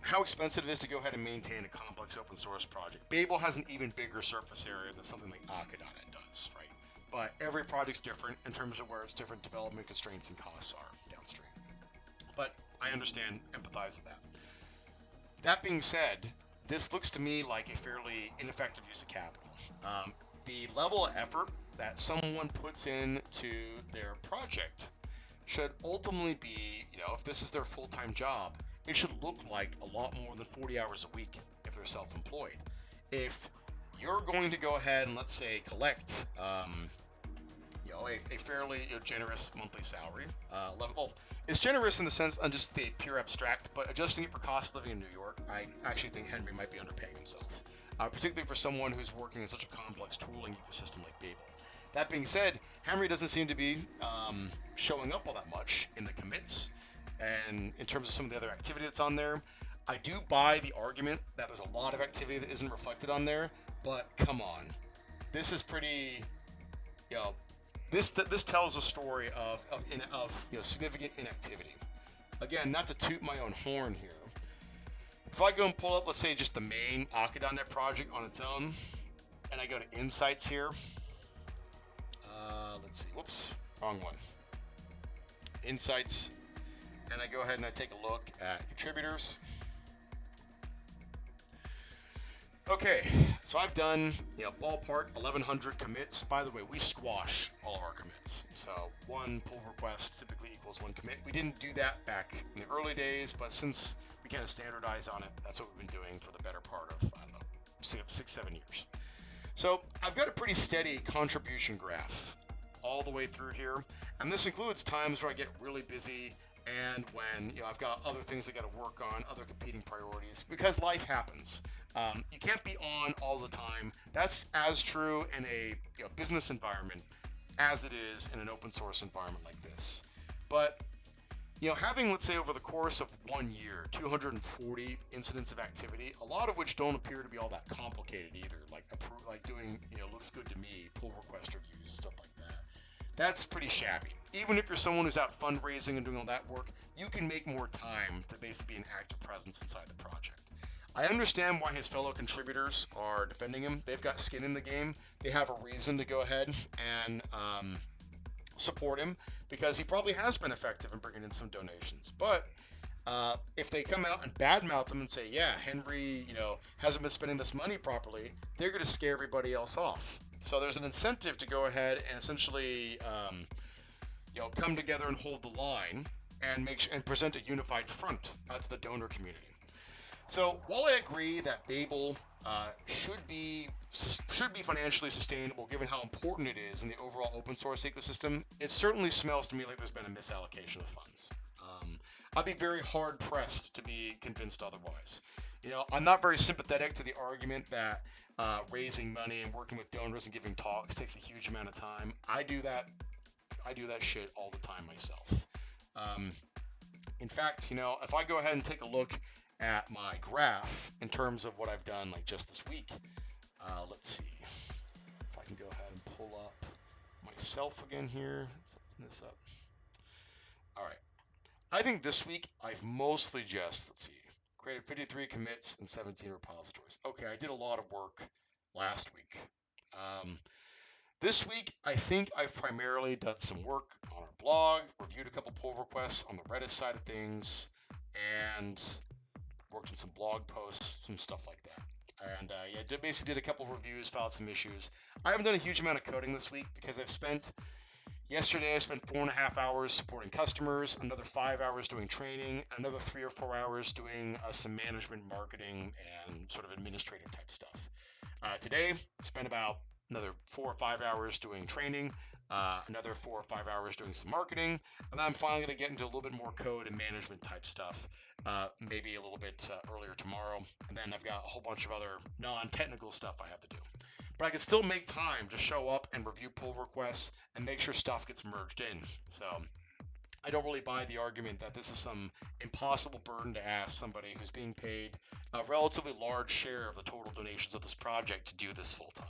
How expensive it is to go ahead and maintain a complex open source project. Babel has an even bigger surface area than something like Akadana does, right? But every project's different in terms of where its different development constraints and costs are downstream. But I understand, empathize with that. That being said, this looks to me like a fairly ineffective use of capital. The level of effort that someone puts into their project should ultimately be, if this is their full-time job, it should look like a lot more than 40 hours a week if they're self-employed. If you're going to go ahead and, let's say, collect, a fairly generous monthly salary level, it's generous in the sense on just the pure abstract, but adjusting it for cost of living in New York, I actually think Henry might be underpaying himself, particularly for someone who's working in such a complex tooling ecosystem like Babel. That being said, Henry doesn't seem to be showing up all that much in the commits. And in terms of some of the other activity that's on there, I do buy the argument that there's a lot of activity that isn't reflected on there, but come on. This is pretty, this tells a story of significant inactivity. Again, not to toot my own horn here. If I go and pull up, let's say, just the main Akadana project on its own, and I go to Insights here, let's see, whoops, wrong one. Insights, and I go ahead and I take a look at contributors. Okay, so I've done, ballpark 1,100 commits. By the way, we squash all of our commits. So one pull request typically equals one commit. We didn't do that back in the early days, but since we kind of standardize on it, that's what we've been doing for the better part of, 6-7 years. So I've got a pretty steady contribution graph all the way through here, and this includes times where I get really busy and when I've got other things I got to work on, other competing priorities, because life happens. You can't be on all the time. That's as true in a business environment as it is in an open source environment like this. But having, let's say, over the course of 1 year, 240 incidents of activity, a lot of which don't appear to be all that complicated either, like doing looks good to me, pull request reviews, stuff like that. That's pretty shabby. Even if you're someone who's out fundraising and doing all that work, you can make more time to basically be an active presence inside the project. I understand why his fellow contributors are defending him. They've got skin in the game. They have a reason to go ahead and support him because he probably has been effective in bringing in some donations. But if they come out and badmouth him and say, yeah, Henry, hasn't been spending this money properly, they're going to scare everybody else off. So there's an incentive to go ahead and essentially, come together and hold the line and present a unified front to the donor community. So while I agree that Babel should be financially sustainable, given how important it is in the overall open source ecosystem, it certainly smells to me like there's been a misallocation of funds. I'd be very hard pressed to be convinced otherwise. I'm not very sympathetic to the argument that raising money and working with donors and giving talks takes a huge amount of time. I do that shit all the time myself. In fact, if I go ahead and take a look at my graph in terms of what I've done like just this week, let's see if I can go ahead and pull up myself again here. Let's open this up. All right. I think this week I've mostly just, created 53 commits and 17 repositories. Okay, I did a lot of work last week. Um, this week, I think I've primarily done some work on our blog, reviewed a couple pull requests on the Redis side of things, and worked on some blog posts, some stuff like that. And yeah, basically did a couple reviews, filed some issues. I haven't done a huge amount of coding this week because yesterday I spent 4.5 hours supporting customers, another 5 hours doing training, another 3 or 4 hours doing some management, marketing, and sort of administrative type stuff. Today, spent about another 4 or 5 hours doing training, another 4 or 5 hours doing some marketing, and then I'm finally going to get into a little bit more code and management type stuff, maybe a little bit earlier tomorrow. And then I've got a whole bunch of other non-technical stuff I have to do. But I can still make time to show up and review pull requests and make sure stuff gets merged in. So I don't really buy the argument that this is some impossible burden to ask somebody who's being paid a relatively large share of the total donations of this project to do this full time.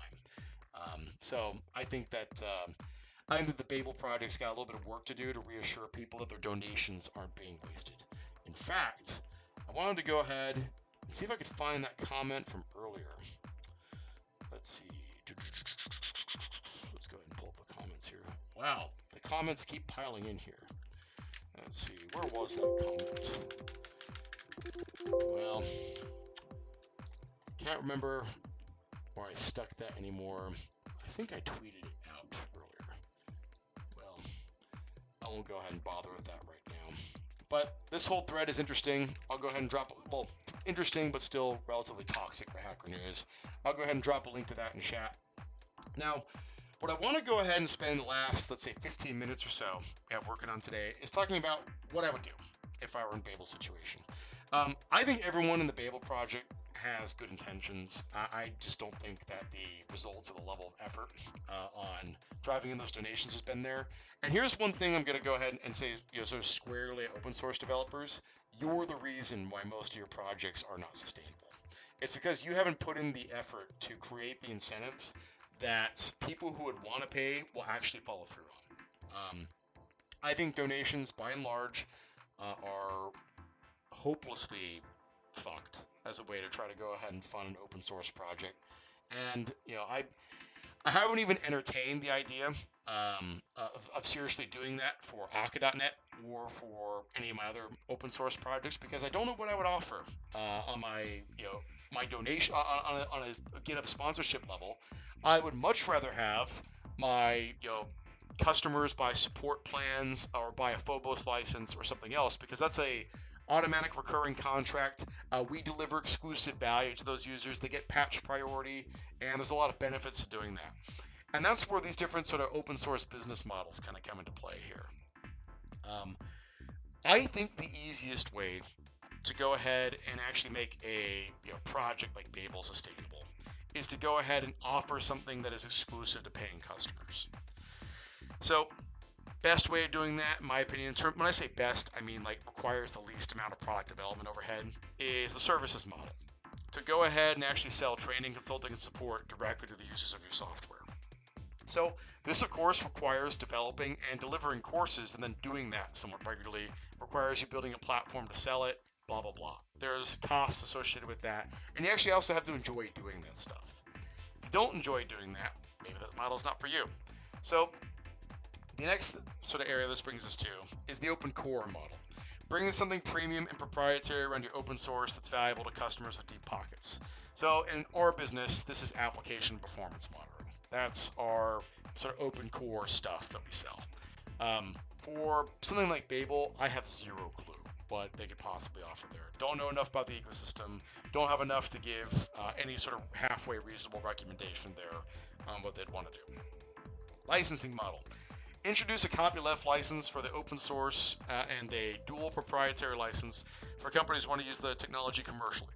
So I think that the Babel project's got a little bit of work to do to reassure people that their donations aren't being wasted. In fact, I wanted to go ahead and see if I could find that comment from earlier. Let's see. Let's go ahead and pull up the comments here. Wow, the comments keep piling in here. Let's see, where was that comment? Well, can't remember where I stuck that anymore. I think I tweeted it out earlier. Well, I won't go ahead and bother with that right now. But this whole thread is interesting. I'll go ahead and interesting, but still relatively toxic for Hacker News. I'll go ahead and drop a link to that in chat. Now, what I want to go ahead and spend the last, let's say, 15 minutes or so working on today is talking about what I would do if I were in Babel's situation. I think everyone in the Babel project has good intentions. I just don't think that the results of the level of effort on driving in those donations has been there. And here's one thing I'm going to go ahead and say, sort of squarely open source developers, you're the reason why most of your projects are not sustainable. It's because you haven't put in the effort to create the incentives that people who would want to pay will actually follow through on. I think donations, by and large, are hopelessly fucked as a way to try to go ahead and fund an open source project. And I haven't even entertained the idea of seriously doing that for Akka.net or for any of my other open source projects because I don't know what I would offer on my my donation on a GitHub sponsorship level. I would much rather have my customers buy support plans or buy a Phobos license or something else because that's a automatic recurring contract. We deliver exclusive value to those users. They get patch priority, and there's a lot of benefits to doing that. And that's where these different sort of open source business models kind of come into play here. I think the easiest way to go ahead and actually make a project like Babel sustainable is to go ahead and offer something that is exclusive to paying customers. So best way of doing that, in my opinion, when I say best, I mean like requires the least amount of product development overhead, is the services model. To go ahead and actually sell training, consulting, and support directly to the users of your software. So this, of course, requires developing and delivering courses and then doing that somewhat regularly. Requires you building a platform to sell it, blah, blah, blah. There's costs associated with that. And you actually also have to enjoy doing that stuff. If you don't enjoy doing that, maybe that model is not for you. So the next sort of area this brings us to is the open core model. Bringing something premium and proprietary around your open source that's valuable to customers with deep pockets. So in our business, this is application performance monitoring. That's our sort of open core stuff that we sell. For something like Babel, I have zero clue what they could possibly offer there. Don't know enough about the ecosystem. Don't have enough to give any sort of halfway reasonable recommendation there on what they'd want to do. Licensing model. Introduce a copyleft license for the open source and a dual proprietary license for companies who want to use the technology commercially.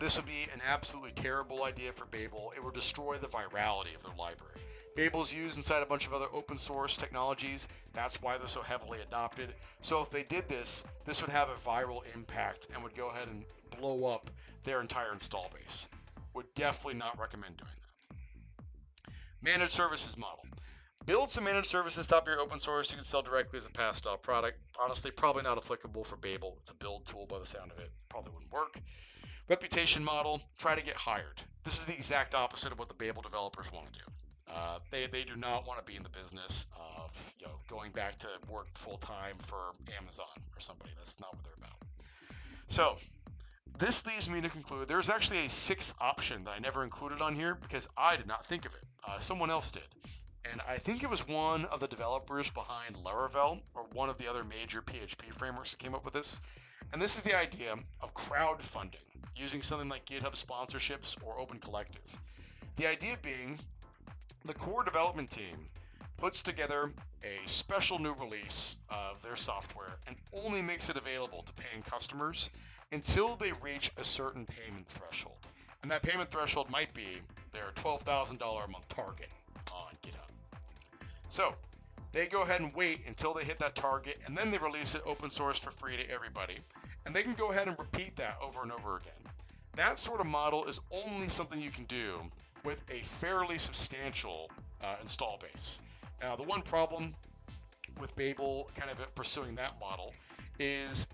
This would be an absolutely terrible idea for Babel. It would destroy the virality of their library. Babel is used inside a bunch of other open source technologies. That's why they're so heavily adopted. So if they did this, this would have a viral impact and would go ahead and blow up their entire install base. Would definitely not recommend doing that. Managed services model. Build some managed services top of your open source you can sell directly as a pass-style product. Honestly, probably not applicable for Babel. It's a build tool by the sound of it. Probably wouldn't work. Reputation model, try to get hired. This is the exact opposite of what the Babel developers want to do. They do not want to be in the business of going back to work full time for Amazon or somebody. That's not what they're about. So this leads me to conclude there's actually a sixth option that I never included on here because I did not think of it. Someone else did. And I think it was one of the developers behind Laravel or one of the other major PHP frameworks that came up with this. And this is the idea of crowdfunding using something like GitHub sponsorships or Open Collective. The idea being the core development team puts together a special new release of their software and only makes it available to paying customers until they reach a certain payment threshold. And that payment threshold might be their $12,000 a month target on GitHub. So they go ahead and wait until they hit that target, and then they release it open source for free to everybody. And they can go ahead and repeat that over and over again. That sort of model is only something you can do with a fairly substantial install base. Now, the one problem with Babel kind of pursuing that model is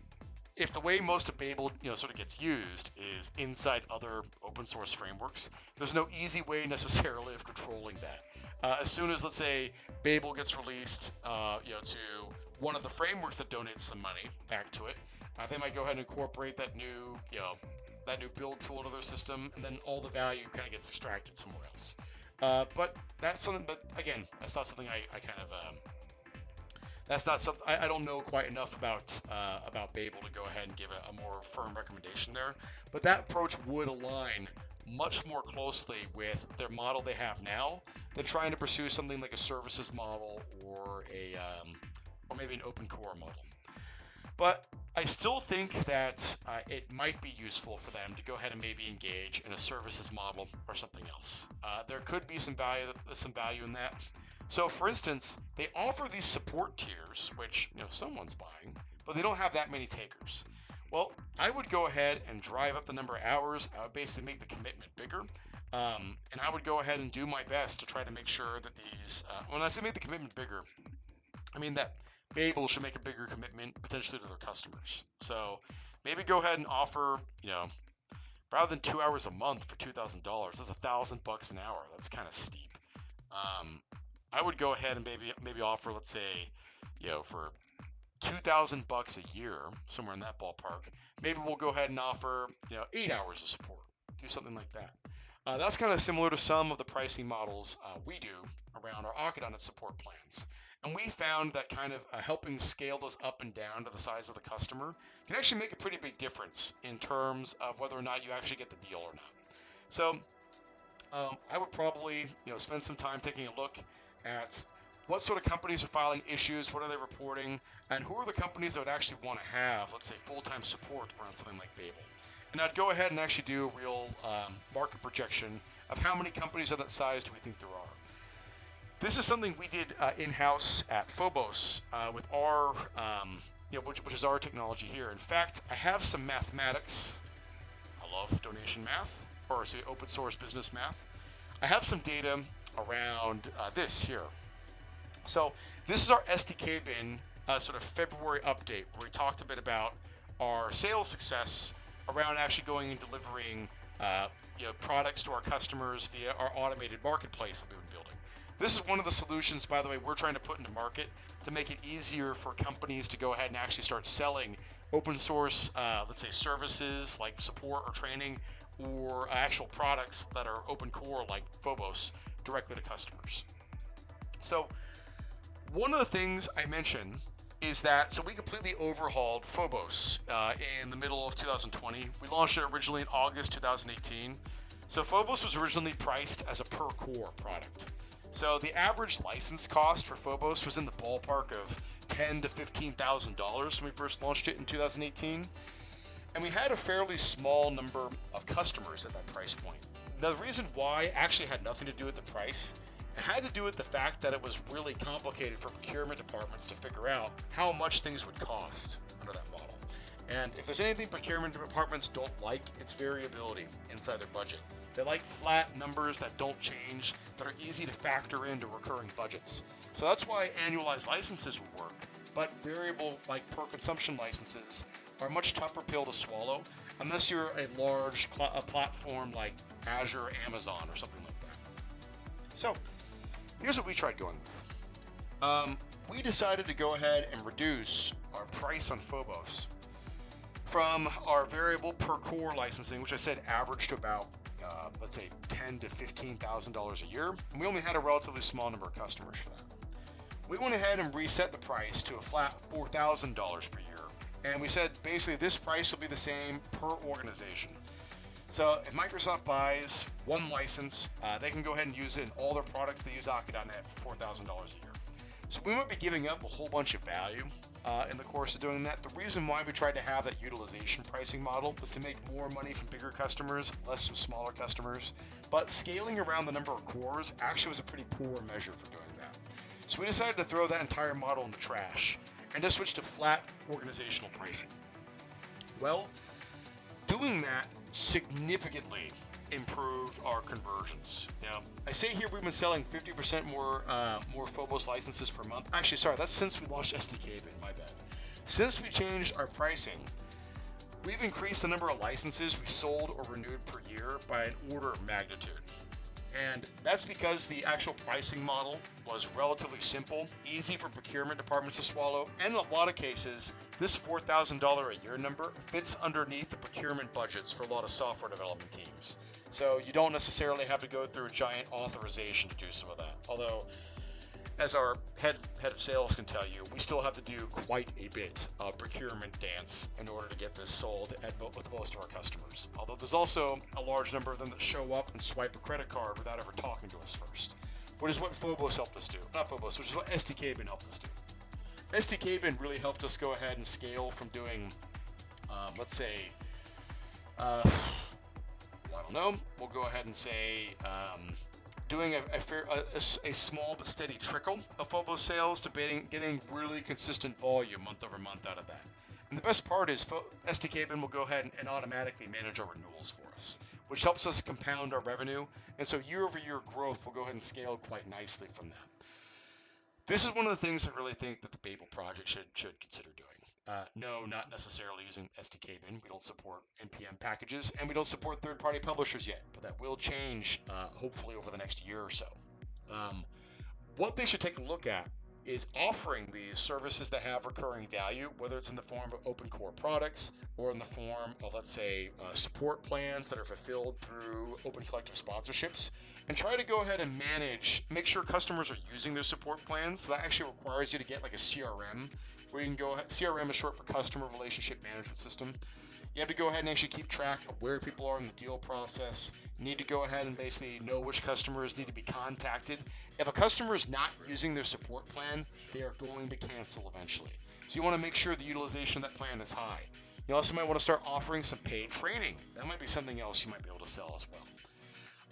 if the way most of Babel sort of gets used is inside other open source frameworks, there's no easy way necessarily of controlling that. As soon as, let's say, Babel gets released to one of the frameworks that donates some money back to it, they might go ahead and incorporate that new build tool into their system, and then all the value kind of gets extracted somewhere else. But that's something. But again, that's not something that's not something I don't know quite enough about Babel to go ahead and give a more firm recommendation there. But that approach would align much more closely with their model they have now than trying to pursue something like a services model or or maybe an open core model. But I still think that it might be useful for them to go ahead and maybe engage in a services model or something else. There could be some value in that. So, for instance, they offer these support tiers, which someone's buying, but they don't have that many takers. Well, I would go ahead and drive up the number of hours. I would basically make the commitment bigger, and I would go ahead and do my best to try to make sure that these. When I say make the commitment bigger, I mean that Babel should make a bigger commitment potentially to their customers. So maybe go ahead and offer, rather than 2 hours a month for $2,000, that's $1,000 an hour. That's kind of steep. I would go ahead and maybe offer, let's say, for $2,000 a year, somewhere in that ballpark. Maybe we'll go ahead and offer, 8 hours of support. Do something like that. That's kind of similar to some of the pricing models we do around our Octodon support plans. And we found that kind of helping scale those up and down to the size of the customer can actually make a pretty big difference in terms of whether or not you actually get the deal or not. So I would probably spend some time taking a look at what sort of companies are filing issues, what are they reporting, and who are the companies that would actually want to have, let's say, full-time support around something like Babel. And I'd go ahead and actually do a real market projection of how many companies of that size do we think there are. This is something we did in-house at Phobos with our, which is our technology here. In fact, I have some mathematics. I love donation math, or say open source business math. I have some data around this here. So this is our SDK bin sort of February update where we talked a bit about our sales success around actually going and delivering products to our customers via our automated marketplace that we've been building. This is one of the solutions, by the way, we're trying to put into market to make it easier for companies to go ahead and actually start selling open source, let's say, services like support or training, or actual products that are open core like Phobos directly to customers. So one of the things I mentioned is that, so we completely overhauled Phobos in the middle of 2020. We launched it originally in August 2018. So Phobos was originally priced as a per core product. So the average license cost for Phobos was in the ballpark of $10,000 to $15,000 when we first launched it in 2018. And we had a fairly small number of customers at that price point. Now, the reason why actually had nothing to do with the price. It had to do with the fact that it was really complicated for procurement departments to figure out how much things would cost under that model. And if there's anything procurement departments don't like, it's variability inside their budget. They like flat numbers that don't change. that are easy to factor into recurring budgets. So that's why annualized licenses will work, but variable like per consumption licenses are a much tougher pill to swallow unless you're a large a platform like Azure or Amazon or something like that. So here's what we tried going with. We decided to go ahead and reduce our price on Phobos from our variable per core licensing, which I said averaged to about let's say $10,000 to $15,000 a year, and we only had a relatively small number of customers for that. We went ahead and reset the price to a flat $4,000 per year, and we said basically this price will be the same per organization. So if Microsoft buys one license, they can go ahead and use it in all their products they use Aki.net for $4,000 a year. So we might be giving up a whole bunch of value in the course of doing that. The reason why we tried to have that utilization pricing model was to make more money from bigger customers, less from smaller customers. But scaling around the number of cores actually was a pretty poor measure for doing that. So we decided to throw that entire model in the trash and just switch to flat organizational pricing. Well, doing that significantly improved our conversions. Now, I say here we've been selling 50% more Phobos licenses per month. Actually, sorry, that's since we launched SDK bin, my bad. Since we changed our pricing, we've increased the number of licenses we sold or renewed per year by an order of magnitude. And that's because the actual pricing model was relatively simple, easy for procurement departments to swallow, and in a lot of cases, this $4,000 a year number fits underneath the procurement budgets for a lot of software development teams. So you don't necessarily have to go through a giant authorization to do some of that. Although, as our head of sales can tell you, we still have to do quite a bit of procurement dance in order to get this sold with most of our customers. Although there's also a large number of them that show up and swipe a credit card without ever talking to us first, which is what Phobos helped us do. Not Phobos, which is what SDK bin helped us do. SDK bin really helped us go ahead and scale from doing, let's say, I don't know, we'll go ahead and say, doing a small but steady trickle of Phobos sales to getting really consistent volume month over month out of that. And the best part is SDK bin will go ahead and automatically manage our renewals for us, which helps us compound our revenue. And so year over year growth will go ahead and scale quite nicely from that. This is one of the things I really think that the Babel project should consider doing. No, not necessarily using SDK bin. We don't support NPM packages, and we don't support third-party publishers yet, but that will change hopefully over the next year or so. What they should take a look at is offering these services that have recurring value, whether it's in the form of open core products or in the form of, let's say, support plans that are fulfilled through open collective sponsorships, and try to go ahead and make sure customers are using their support plans. So that actually requires you to get like a CRM, where you can go ahead, CRM is short for Customer Relationship Management System. You have to go ahead and actually keep track of where people are in the deal process. You need to go ahead and basically know which customers need to be contacted. If a customer is not using their support plan, they are going to cancel eventually. So you want to make sure the utilization of that plan is high. You also might want to start offering some paid training. That might be something else you might be able to sell as well.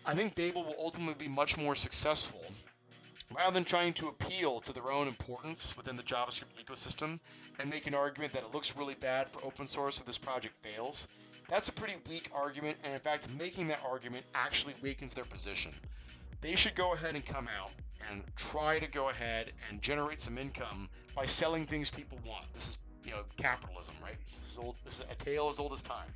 I think Babel will ultimately be much more successful rather than trying to appeal to their own importance within the JavaScript ecosystem and make an argument that it looks really bad for open source if this project fails. That's a pretty weak argument, and in fact, making that argument actually weakens their position. They should go ahead and come out and try to go ahead and generate some income by selling things people want. This is, capitalism, right? This is a tale as old as time.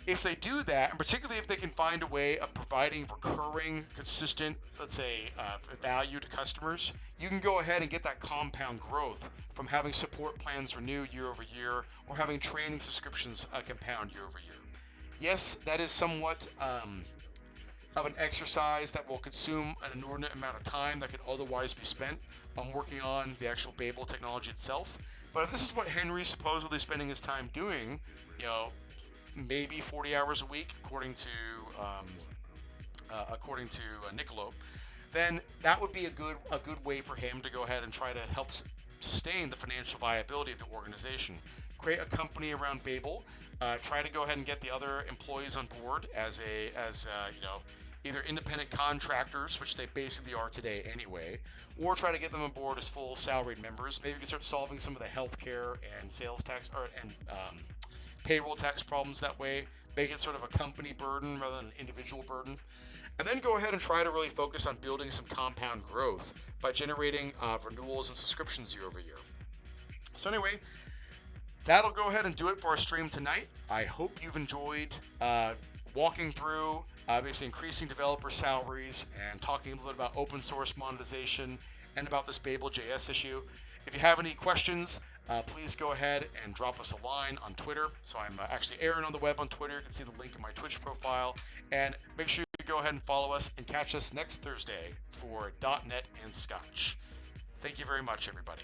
If they do that, and particularly if they can find a way of providing recurring, consistent, let's say, value to customers, you can go ahead and get that compound growth from having support plans renew year over year or having training subscriptions compound year over year. Yes, that is somewhat of an exercise that will consume an inordinate amount of time that could otherwise be spent on working on the actual Babel technology itself. But if this is what Henry's supposedly spending his time doing, maybe 40 hours a week, according to Nicolo, then that would be a good way for him to go ahead and try to help sustain the financial viability of the organization. Create a company around Babel. Try to go ahead and get the other employees on board as either independent contractors, which they basically are today anyway, or try to get them on board as full salaried members. Maybe we can start solving some of the healthcare and sales tax and payroll tax problems that way. Make it sort of a company burden rather than an individual burden. and then go ahead and try to really focus on building some compound growth by generating renewals and subscriptions year over year. So anyway, that'll go ahead and do it for our stream tonight. I hope you've enjoyed walking through basically increasing developer salaries and talking a little bit about open source monetization and about this BabelJS issue. If you have any questions, please go ahead and drop us a line on Twitter. So I'm actually Aaron on the web on Twitter. You can see the link in my Twitch profile. And make sure you go ahead and follow us and catch us next Thursday for .NET and Scotch. Thank you very much, everybody.